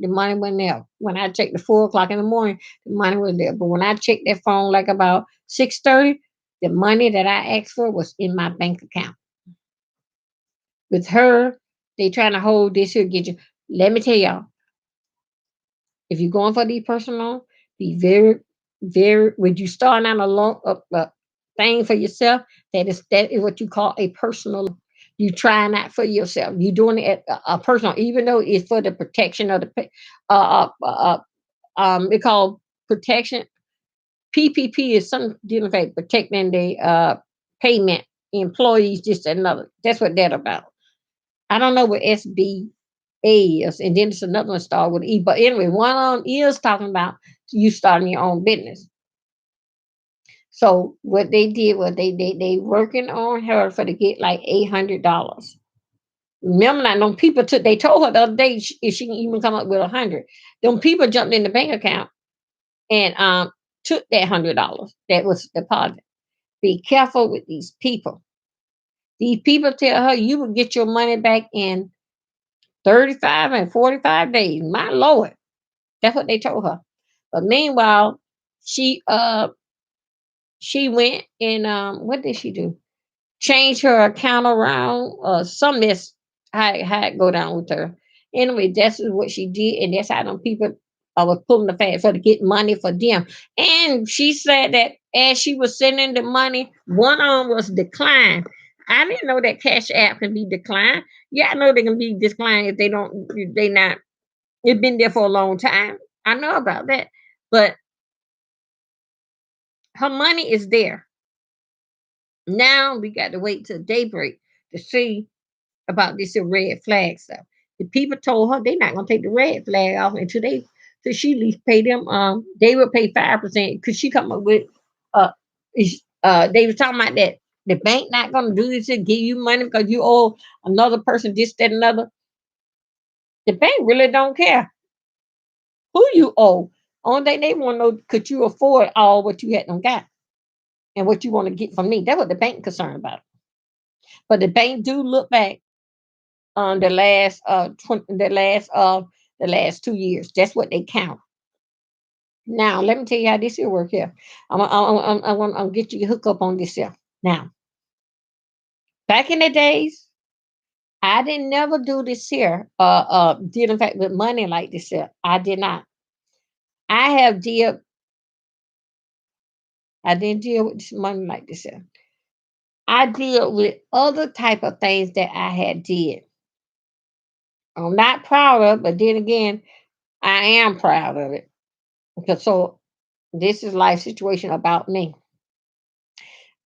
money wasn't there. When I checked at 4 o'clock in the morning, the money was there. But when I checked that phone like about 6:30, the money that I asked for was in my bank account. With her, they trying to hold this here, get you. Let me tell y'all, if you're going for the personal loan, be very, very. When you start out a loan, thing for yourself, that is what you call a personal loan. You trying out for yourself. You doing it at a personal, even though it's for the protection of the, it called protection. PPP is some different thing, protecting the payment employees, just another. That's what that about. I don't know what SBA is, and then there's another one started with E. But anyway, one of them is talking about you starting your own business. So what they did was they working on her for to get like $800. Remember now, them people took. They told her the other day if she can even come up with 100. Them people jumped in the bank account and took that $100 that was deposited. Be careful with these people. These people tell her you will get your money back in 35 and 45 days. My Lord. That's what they told her. But meanwhile, she she went and what did she do? Change her account around, some mess how it go down with her. Anyway, that's what she did, and that's how them people was pulling the fast for to get money for them. And she said that as she was sending the money, one of them was declined. I didn't know that Cash App can be declined. Yeah, I know they can be declined if they not, it's been there for a long time. I know about that. But her money is there. Now we got to wait till daybreak to see about this red flag stuff. The people told her they're not gonna take the red flag off until till she at least pay them. They will pay 5% because she come up with uh, they were talking about that the bank not gonna do this to give you money because you owe another person this, that, another. The bank really don't care who you owe. Only thing they want to know, could you afford all what you had them got and what you want to get from me. That's what the bank concerned about. But the bank do look back on the last 2 years. That's what they count. Now, let me tell you how this will work here. I'm get you hook up on this here. Now, back in the days, I didn't never do this here. Deal in fact with money like this here. I did not. I have deal. I didn't deal with this money like this here. I deal with other type of things that I had did. I'm not proud of, but then again, I am proud of it. Because so this is life situation about me.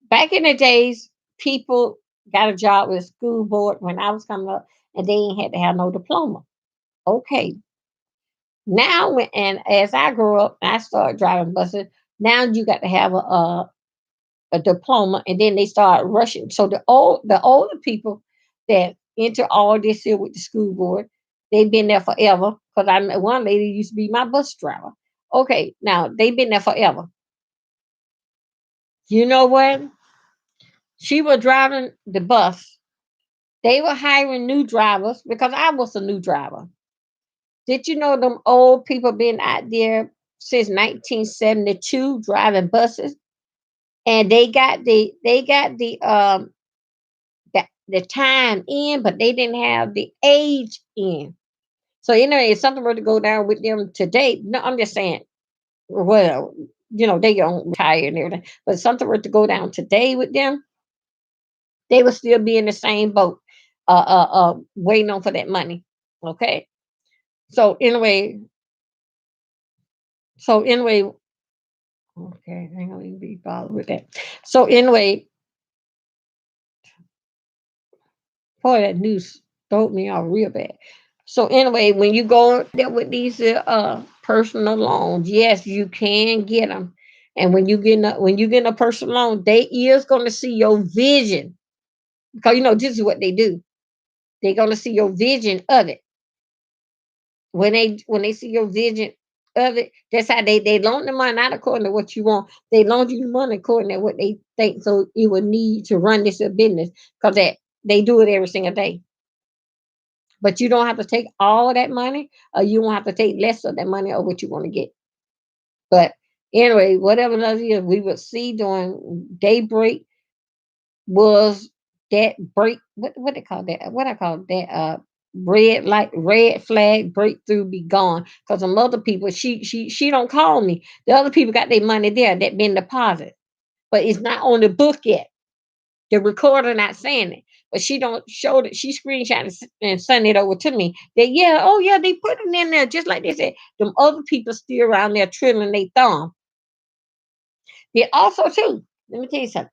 Back in the days, people got a job with school board when I was coming up, and they ain't had to have no diploma. Okay, now and as I grew up, and I started driving buses. Now you got to have a diploma, and then they start rushing. So the older people that enter all this here with the school board, They've been there forever. Because I one lady used to be my bus driver. Okay, now they've been there forever. You know what? She was driving the bus. They were hiring new drivers because I was a new driver. Did you know them old people been out there since 1972 driving buses? And they got the time in, but they didn't have the age in. So anyway, if something were to go down with them today, no, I'm just saying, well, they don't retire and everything. But if something were to go down today with them, they would still be in the same boat, waiting on for that money. Okay. So anyway, so anyway, okay, I ain't gonna even be bothered with that. So anyway, boy, that news throwed me off real bad. So anyway, when you go there with these personal loans, yes, you can get them. And when you get a personal loan, they is gonna see your vision because this is what they do. They're gonna see your vision of it. When they see your vision of it, that's how they loan the money not according to what you want. They loan you the money according to what they think. So you would need to run this business because they do it every single day. But you don't have to take all of that money, or you won't have to take less of that money or what you want to get. But anyway, whatever it is, we would see during daybreak was that break. What they call that? What I call that? Red flag breakthrough be gone. Because some other people, she don't call me. The other people got their money there that been deposited, but it's not on the book yet. The recorder not saying it, but she don't show it. She screenshot and send it over to me. That yeah, oh yeah, they put it in there just like they said. Them other people still around there twiddling their thumb. They also too. Let me tell you something.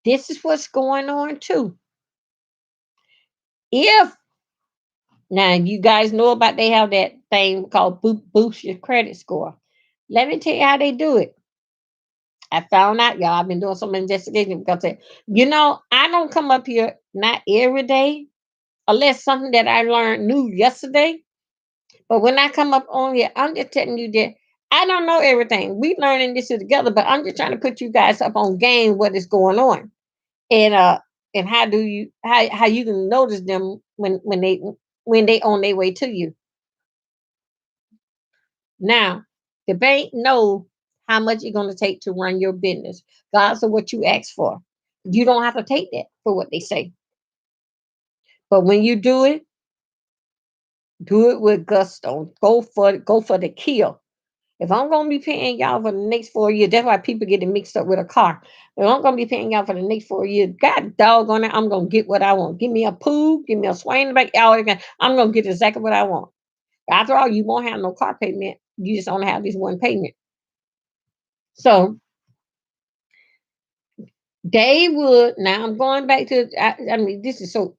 This is what's going on too. If now you guys know about they have that thing called boost your credit score. Let me tell you how they do it. I found out, y'all. I've been doing some investigation because I don't come up here not every day unless something that I learned new yesterday. But when I come up on here, I'm just telling you that I don't know everything. We learning this together, but I'm just trying to put you guys up on game what is going on. And how you can notice them when they on their way to you. Now, the bank know how much it's gonna take to run your business. God's of what you ask for. You don't have to take that for what they say. But when you do it with gusto. Go for the kill. If I'm gonna be paying y'all for the next 4 years, that's why people get it mixed up with a car. If I'm gonna be paying y'all for the next 4 years, God doggone it, I'm gonna get what I want. Give me a pool, give me a swing back, y'all. I'm gonna get exactly what I want. After all, you won't have no car payment. You just only have this one payment. So they would. Now I'm going back to. I mean, this is so.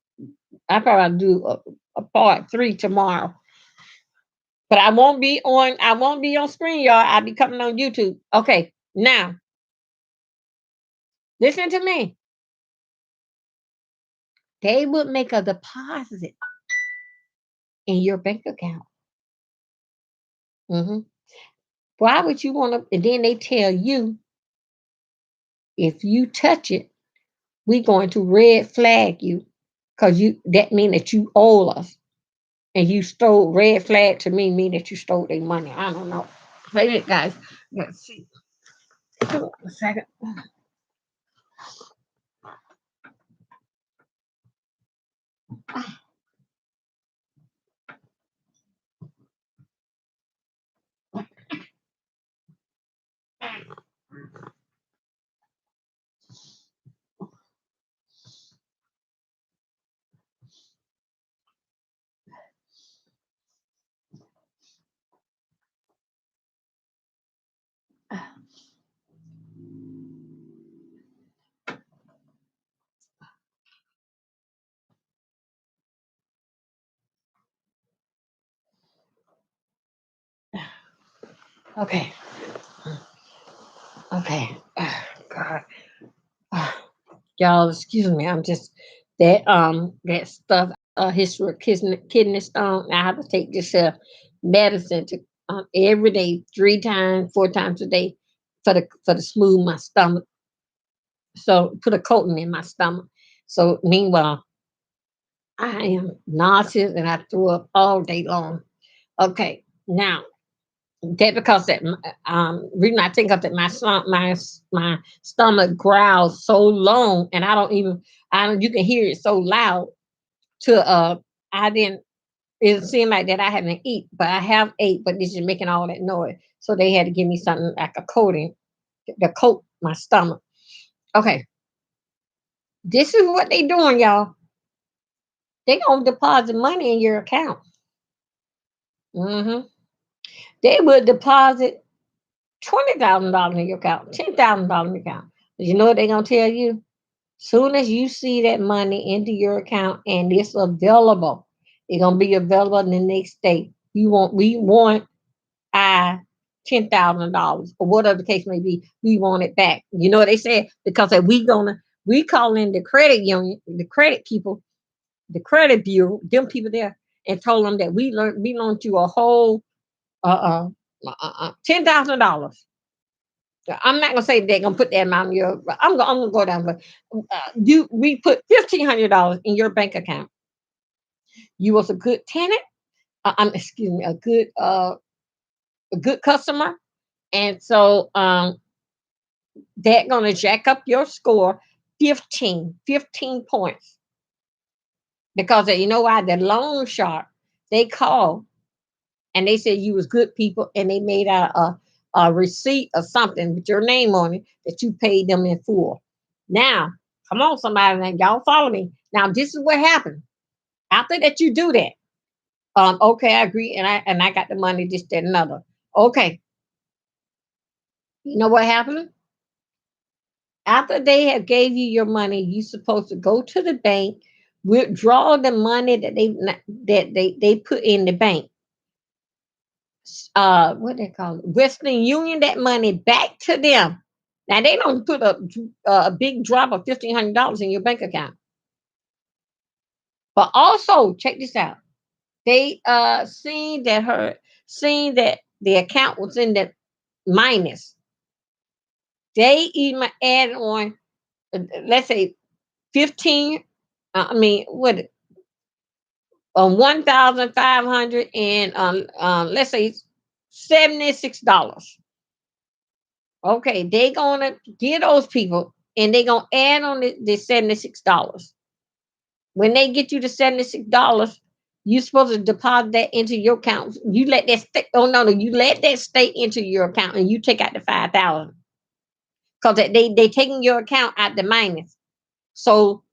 I probably do a part three tomorrow. But I won't be on. I won't be on screen, y'all. I'll be coming on YouTube. Okay, now listen to me. They would make a deposit in your bank account. Hmm. Why would you want to? And then they tell you if you touch it, we're going to red flag you because that mean that you owe us and you stole red flag to me mean that you stole their money. I don't know. Wait a minute, guys. Let's see. Hold on a second. Okay. Okay. God. Y'all, excuse me. I'm just that stuff, his kidney stone. I have to take this medicine to every day, 3 times, 4 times a day, for the smooth my stomach. So put a coating in my stomach. So meanwhile, I am nauseous and I throw up all day long. Okay, now that because that reason I think of that my stomach growls so long and I don't even I don't you can hear it so loud to I didn't it seemed like that I haven't eat, but I have ate, but this is making all that noise. So they had to give me something like a coating to coat my stomach. Okay, this is what they doing, y'all. They gonna deposit money in your account. Hmm. They will deposit $20,000 in your account, $10,000 in your account. But you know what they gonna tell you? Soon as you see that money into your account and it's available, it's gonna be available the next day. We want I $10,000 or whatever the case may be. We want it back. You know what they said? Because that we call in the credit union, the credit people, the credit bureau, them people there, and told them that we loaned you a whole $10,000. I'm not gonna say they're gonna put that amount in your. I'm gonna go down, but you we put $1,500 in your bank account. You was a good tenant. Excuse me, a good customer, and so they're gonna jack up your score 15 points because you know why the loan shark they called and they said you was good people and they made out a receipt or something with your name on it that you paid them in full. Now, come on, somebody, now, y'all follow me. Now, this is what happened. After that, you do that. Okay, I agree, and I got the money, this, that, another. Okay, you know what happened? After they have gave you your money, you supposed to go to the bank, withdraw the money that they put in the bank, what they call it, Western Union that money back to them. Now they don't put a big drop of $1,500 in your bank account, but also check this out. They seen that the account was in the minus. They even add on, let's say 15. I mean, what 1,500 and let's say $76. Okay, they gonna get those people and they gonna add on the $76. When they get you to $76, you supposed to deposit that into your account. You let that stay. Oh no, you let that stay into your account and you take out the 5,000 because they taking your account out the minus. So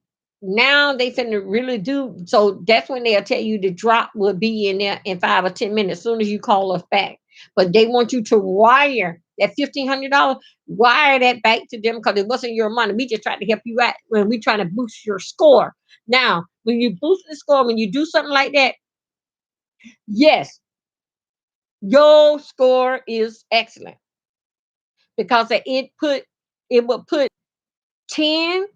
now they finna really do. So that's when they'll tell you the drop will be in there in 5 or 10 minutes. As soon as you call us back, but they want you to wire that $1,500, wire that back to them because it wasn't your money. We just tried to help you out when we trying to boost your score. Now, when you boost the score, when you do something like that, yes, your score is excellent because it will put 10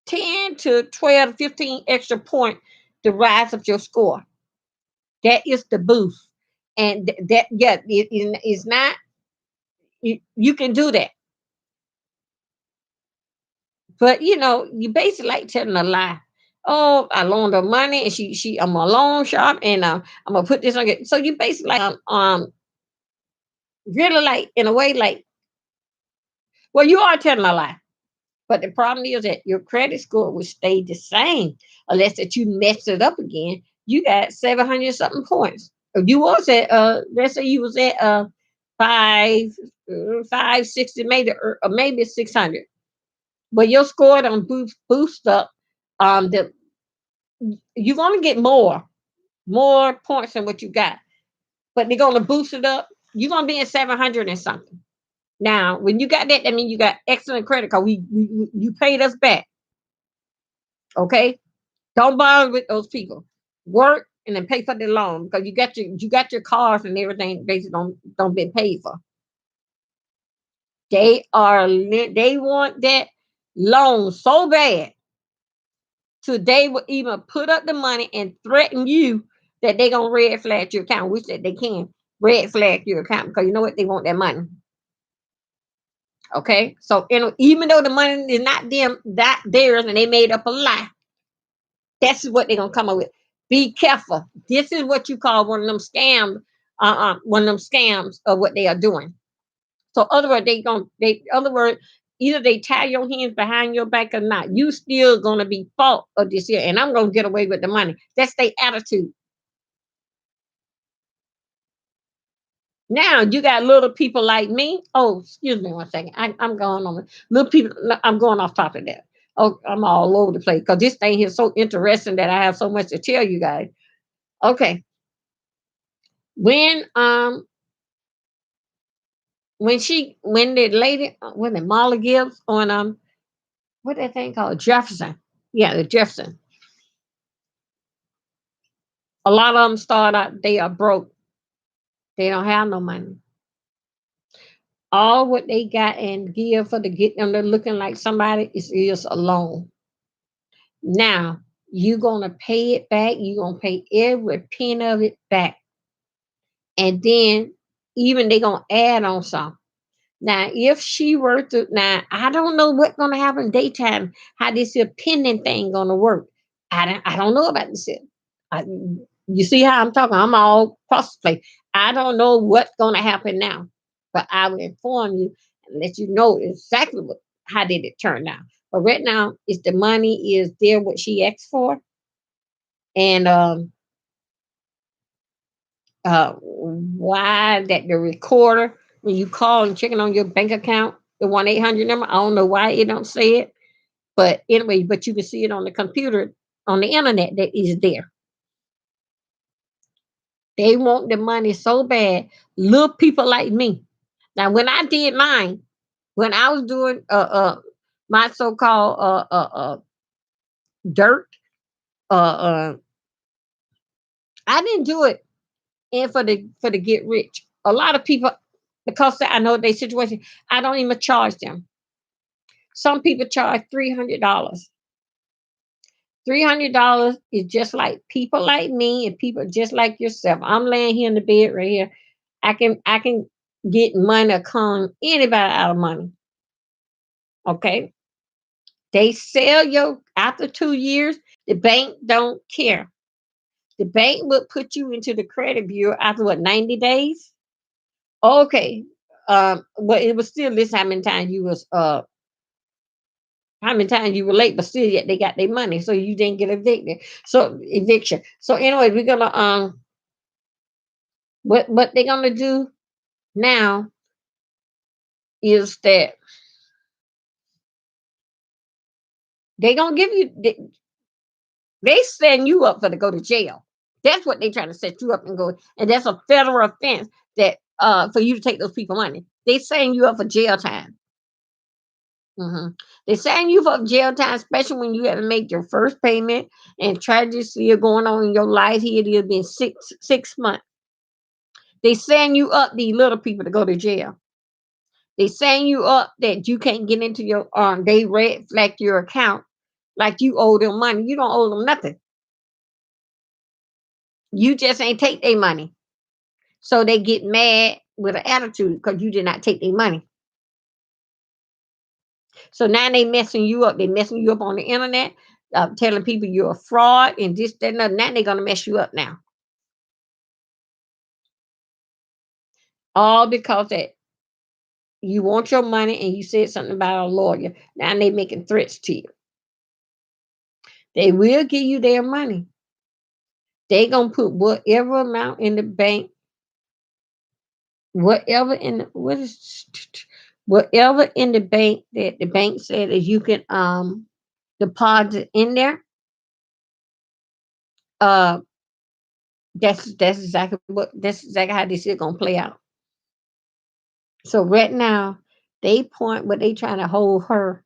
10 to 12 to 15 extra point to rise up your score. That is the boost. And that, yeah, it's not, you can do that. But, you basically like telling a lie. Oh, I loaned her money and I'm a loan sharp and I'm going to put this on it. So you basically like, really like, in a way, like, well, you are telling a lie. But the problem is that your credit score will stay the same unless that you mess it up again. You got 700 something points. If you was at let's say you was at five 560 maybe or maybe 600. But your score don't boost up the you're gonna get more points than what you got. But they're gonna boost it up. You're gonna be at 700 and something. Now, when you got that, that means you got excellent credit because you paid us back. Okay, don't bother with those people. Work and then pay for the loan because you got your cars and everything basically don't been paid for. They want that loan so bad. So they will even put up the money and threaten you that they're gonna red flag your account, which that they can red flag your account because you know what? They want that money. Okay. So even though the money is not them that theirs and they made up a lie, that's what they're gonna come up with. Be careful. This is what you call one of them scams, one of them scams of what they are doing. So other words, other words, either they tie your hands behind your back or not. You still gonna be fault of this year, and I'm gonna get away with the money. That's their attitude. Now you got little people like me. Oh, excuse me one second. I'm going on. Little people. I'm going off top of that. Oh, I'm all over the place because this thing here is so interesting that I have so much to tell you guys. Okay, when when the lady when the Molly Gibbs on what that thing called Jefferson. Yeah, the Jefferson. A lot of them start out they are broke. They don't have no money. All what they got and give for to get them to looking like somebody is a loan. Now you gonna pay it back. You gonna pay every penny of it back, and then even they gonna add on some. Now, if she were to now, I don't know what's gonna happen daytime. How this here pending thing gonna work? I don't know about this. Here. I, you see how I'm talking? I'm all cross the place. I don't know what's gonna happen now, but I will inform you and let you know exactly how did it turn out. But right now, is the money is there what she asked for, and why that the recorder when you call and checking on your bank account, the 1-800 number. I don't know why it don't say it, but anyway, but you can see it on the computer on the internet that is there. They want the money so bad. Little people like me. Now, when I did mine, when I was doing my so called dirt, I didn't do it and for the get rich. A lot of people, because I know their situation, I don't even charge them. Some people charge $300. $300 is just like people like me and people just like yourself. I'm laying here in the bed right here. I can get money or con anybody out of money. Okay. They sell your after 2 years, the bank don't care. The bank will put you into the credit bureau after what 90 days? Okay. Well, it was still this how many times you were late, but still yet they got their money, so you didn't get evicted. So eviction. So anyway, we're gonna what they're gonna do now is that they gonna give you they setting you up for to go to jail. That's what they trying to set you up and go, and that's a federal offense that for you to take those people money. They setting you up for jail time. hmm They setting you up for jail time, especially when you haven't made your first payment and tragedy are going on in your life. Here it has been 6 months. They setting you up these little people to go to jail. They setting you up that you can't get into your they red flag your account like you owe them money. You don't owe them nothing. You just ain't take their money. So they get mad with an attitude because you did not take their money. So now they messing you up. They messing you up on the internet, telling people you're a fraud and this, that, and other. Now they're gonna mess you up now. All because that you want your money and you said something about a lawyer. Now they making threats to you. They will give you their money. They gonna put whatever amount in the bank, whatever in the, what is whatever in the bank that the bank said that you can deposit in there. Uh, that's exactly how this is gonna play out. So right now, they point what they trying to hold her,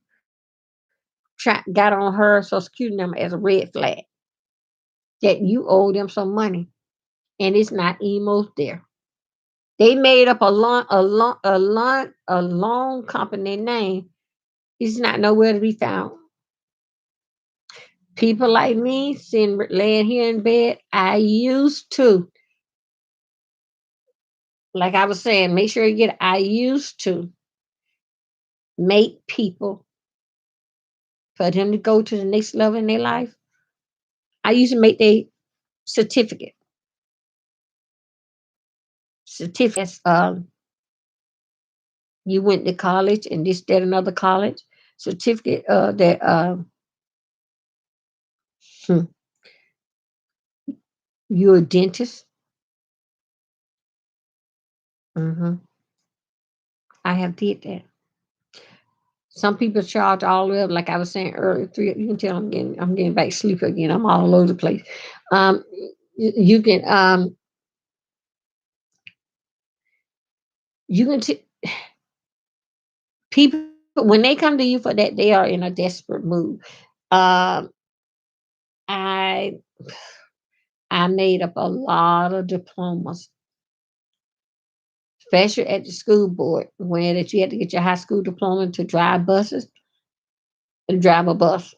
got on her social security number as a red flag that you owe them some money, and it's not emo there. They made up a long company name. It's not nowhere to be found. People like me sitting laying here in bed, I used to, like I was saying, make sure you get I used to make people for them to go to the next level in their life. I used to make their certificate. Certificates, you went to college and this, that, another college. Certificate that hmm, you're a dentist. Hmm. I have did that. Some people charge all the way up, like I was saying earlier. Three, you can tell I'm getting back sleep again. I'm all over the place. Um, you can you can t- people when they come to you for that, they are in a desperate mood. Um, I I made up a lot of diplomas, especially at the school board, where that you had to get your high school diploma to drive buses and drive a bus.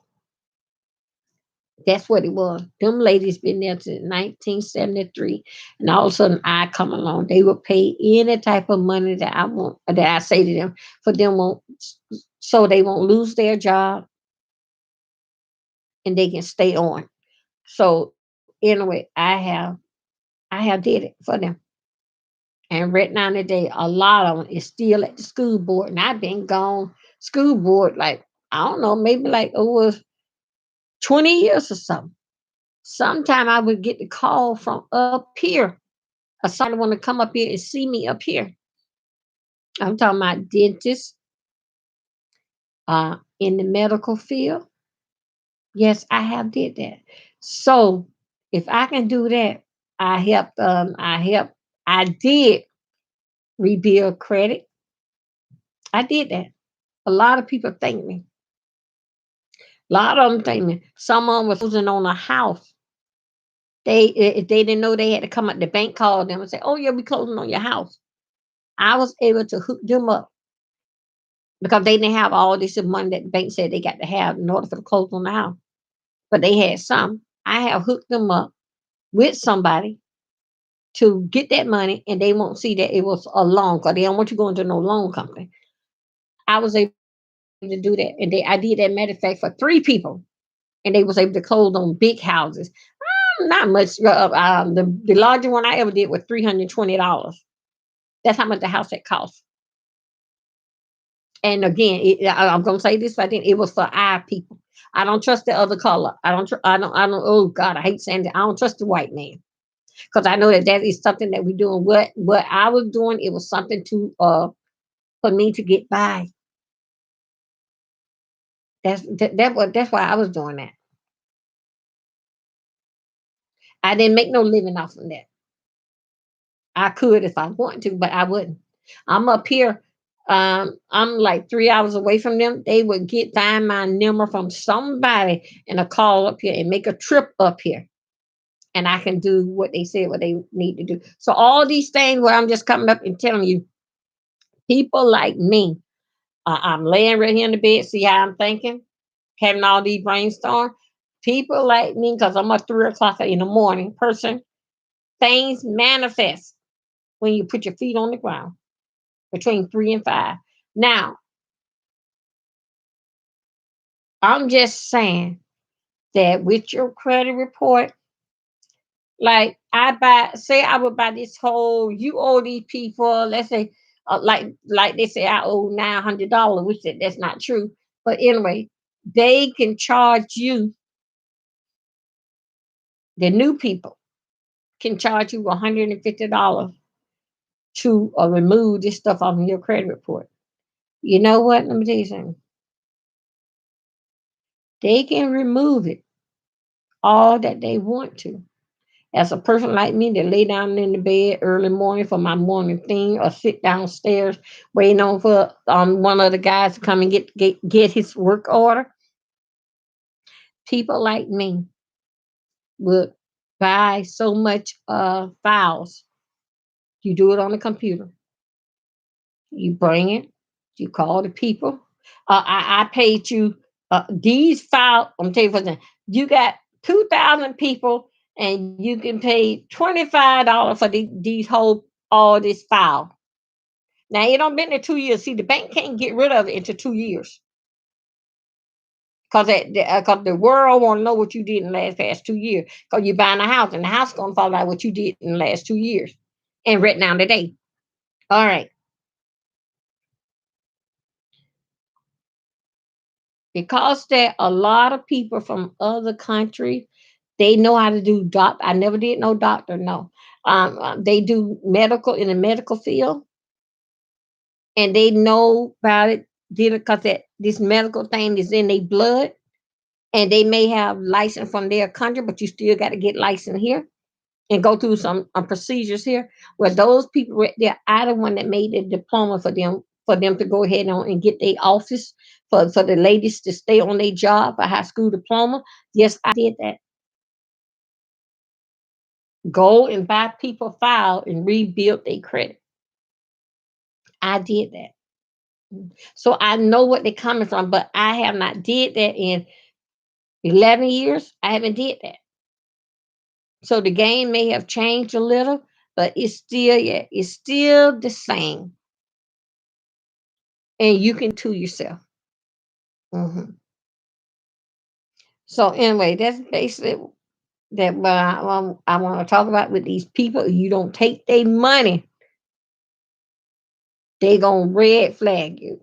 That's what it was. Them ladies been there since 1973, and all of a sudden I come along. They will pay any type of money that I want, that I say to them, for them won't, so they won't lose their job and they can stay on. So anyway, I have did it for them. And right now today, a lot of them is still at the school board, and I've been gone school board like I don't know, maybe like over 20 years or something. Sometime I would get the call from up here, or somebody want to come up here and see me up here. I'm talking about dentists in the medical field. Yes, I have did that. So if I can do that, I did rebuild credit. I did that. A lot of people thank me. A lot of them thank me. Some of them was closing on a house. If they didn't know, they had to come up. The bank called them and say, "Oh yeah, we closing on your house." I was able to hook them up because they didn't have all this money that the bank said they got to have in order for the close on the house. But they had some. I have hooked them up with somebody to get that money, and they won't see that it was a loan because they don't want you going to no loan company. I was able to do that, and I did that matter of fact for three people, and they was able to close on big houses. Not much. The larger one I ever did was $320. That's how much the house had cost. And again, I'm gonna say this, I think it was for our people. I don't trust the other color. I don't. Oh God, I hate saying that. I don't trust the white man because I know that that is something that we're doing. What I was doing, it was something to for me to get by. That's why I was doing that. I didn't make no living off of that. I could if I want to, but I wouldn't. I'm up here. I'm like 3 hours away from them. They would find my number from somebody and a call up here and make a trip up here, and I can do what they said what they need to do. So all these things where I'm just coming up and telling you, people like me, I'm laying right here in the bed. See how I'm thinking, having all these brainstorm. People like me, because I'm a 3 o'clock in the morning person. Things manifest when you put your feet on the ground between 3 and 5. Now, I'm just saying that with your credit report, like say I would buy this whole, you owe these people, let's say, like they say I owe $900, which that's not true. But anyway, they can charge you, the new people can charge you $150 to remove this stuff off of your credit report. You know what? Let me tell you something. They can remove it all that they want to. As a person like me that lay down in the bed early morning for my morning thing, or sit downstairs waiting on for one of the guys to come and get his work order, people like me would buy so much files. You do it on the computer. You bring it. You call the people. I paid you. These file, I'm telling you for you got 2,000 people and you can pay $25 for these whole, all this file. Now, it don't been there 2 years. See, the bank can't get rid of it into 2 years because the world want to know what you did in the last past 2 years. Because you're buying a house and the house going to fall out what you did in the last 2 years and right now today. All right. Because there a lot of people from other countries, they know how to do I never did no doctor, no. They do medical in the medical field, and they know about it. Did it because that this medical thing is in their blood, and they may have license from their country, but you still got to get licensed here and go through some procedures here. Where those people right there, I the one that made the diploma for them to go ahead on and get their office for the ladies to stay on their job, a high school diploma. Yes, I did that. Go and buy people file and rebuild their credit. I did that. So I know what they're coming from, but I have not did that in 11 years. I haven't did that. So the game may have changed a little, but it's still, yeah, it's still the same. And you can to yourself. Mhm. So anyway, that's basically that what I want to talk about with these people. You don't take their money, they gonna red flag you.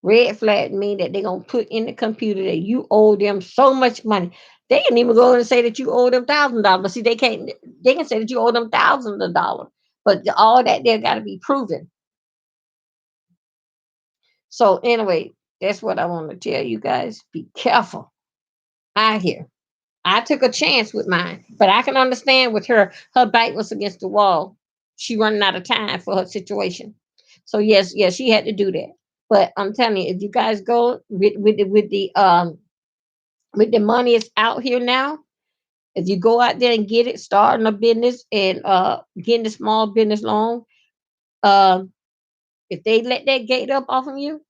Red flag mean that they're gonna put in the computer that you owe them so much money. They can even go and say that you owe them $1,000. See, they can't. They can say that you owe them thousands of dollars, but all that there got to be proven. So anyway, that's what I want to tell you guys. Be careful out here. I took a chance with mine, but I can understand with her. Her back was against the wall. She running out of time for her situation. So yes, she had to do that. But I'm telling you, if you guys go with the money is out here now, if you go out there and get it, starting a business and getting a small business loan, um, if they let that gate up off of you,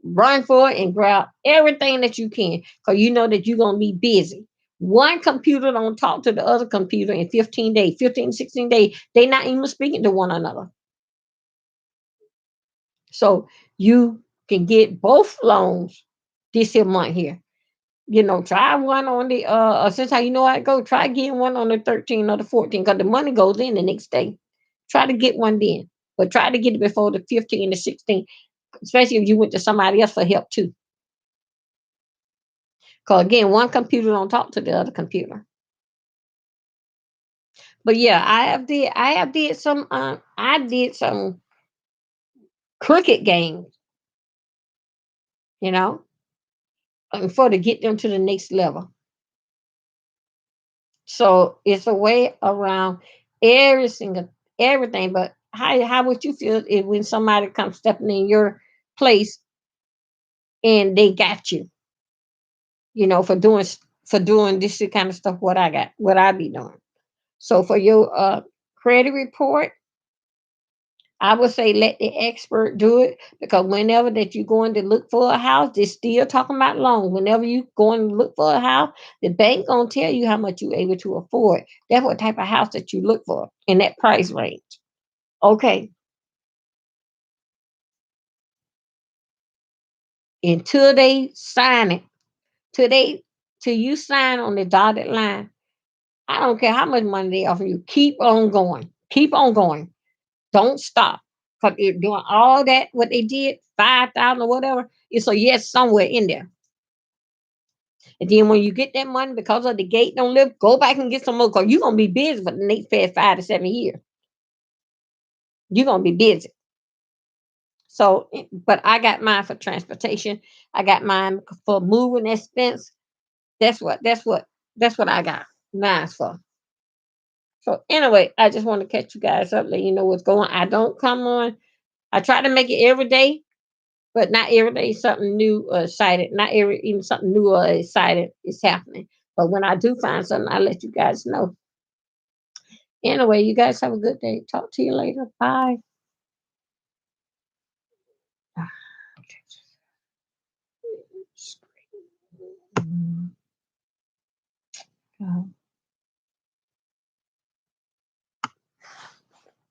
run for it and grab everything that you can because you know that you're going to be busy. One computer don't talk to the other computer in 15 days, 15, 16 days. They not even speaking to one another. So you can get both loans this here month here. Try one on the since how you know how it go, try getting one on the 13th or the 14th because the money goes in the next day. Try to get one then. But try to get it before the 15th and the 16th, especially if you went to somebody else for help too. Because again, one computer don't talk to the other computer. But yeah, I did some cricket games, you know, for to get them to the next level. So it's a way around every single everything. But how would you feel if when somebody comes stepping in your place and they got you, for doing this kind of stuff? What I got, what I be doing. So for your credit report, I would say let the expert do it because whenever that you're going to look for a house, they're still talking about loans. Whenever you going to look for a house, the bank gonna tell you how much you're able to afford. That's what type of house that you look for in that price range. Okay, until they sign it, till they till you sign on the dotted line. I don't care how much money they offer you. Keep on going. Keep on going. Don't stop. Because they're doing all that, what they did, 5,000 or whatever, it's a yes somewhere in there. And then when you get that money because of the gate don't live, go back and get some more because you're going to be busy for the next past 5 to 7 years. You're going to be busy. So, but I got mine for transportation. I got mine for moving expense. That's what I got mine for. So anyway, I just want to catch you guys up, let you know what's going on. I don't come on. I try to make it every day, but not every day something new or excited. Not every even something new or excited is happening. But when I do find something, I let you guys know. Anyway, you guys have a good day. Talk to you later. Bye.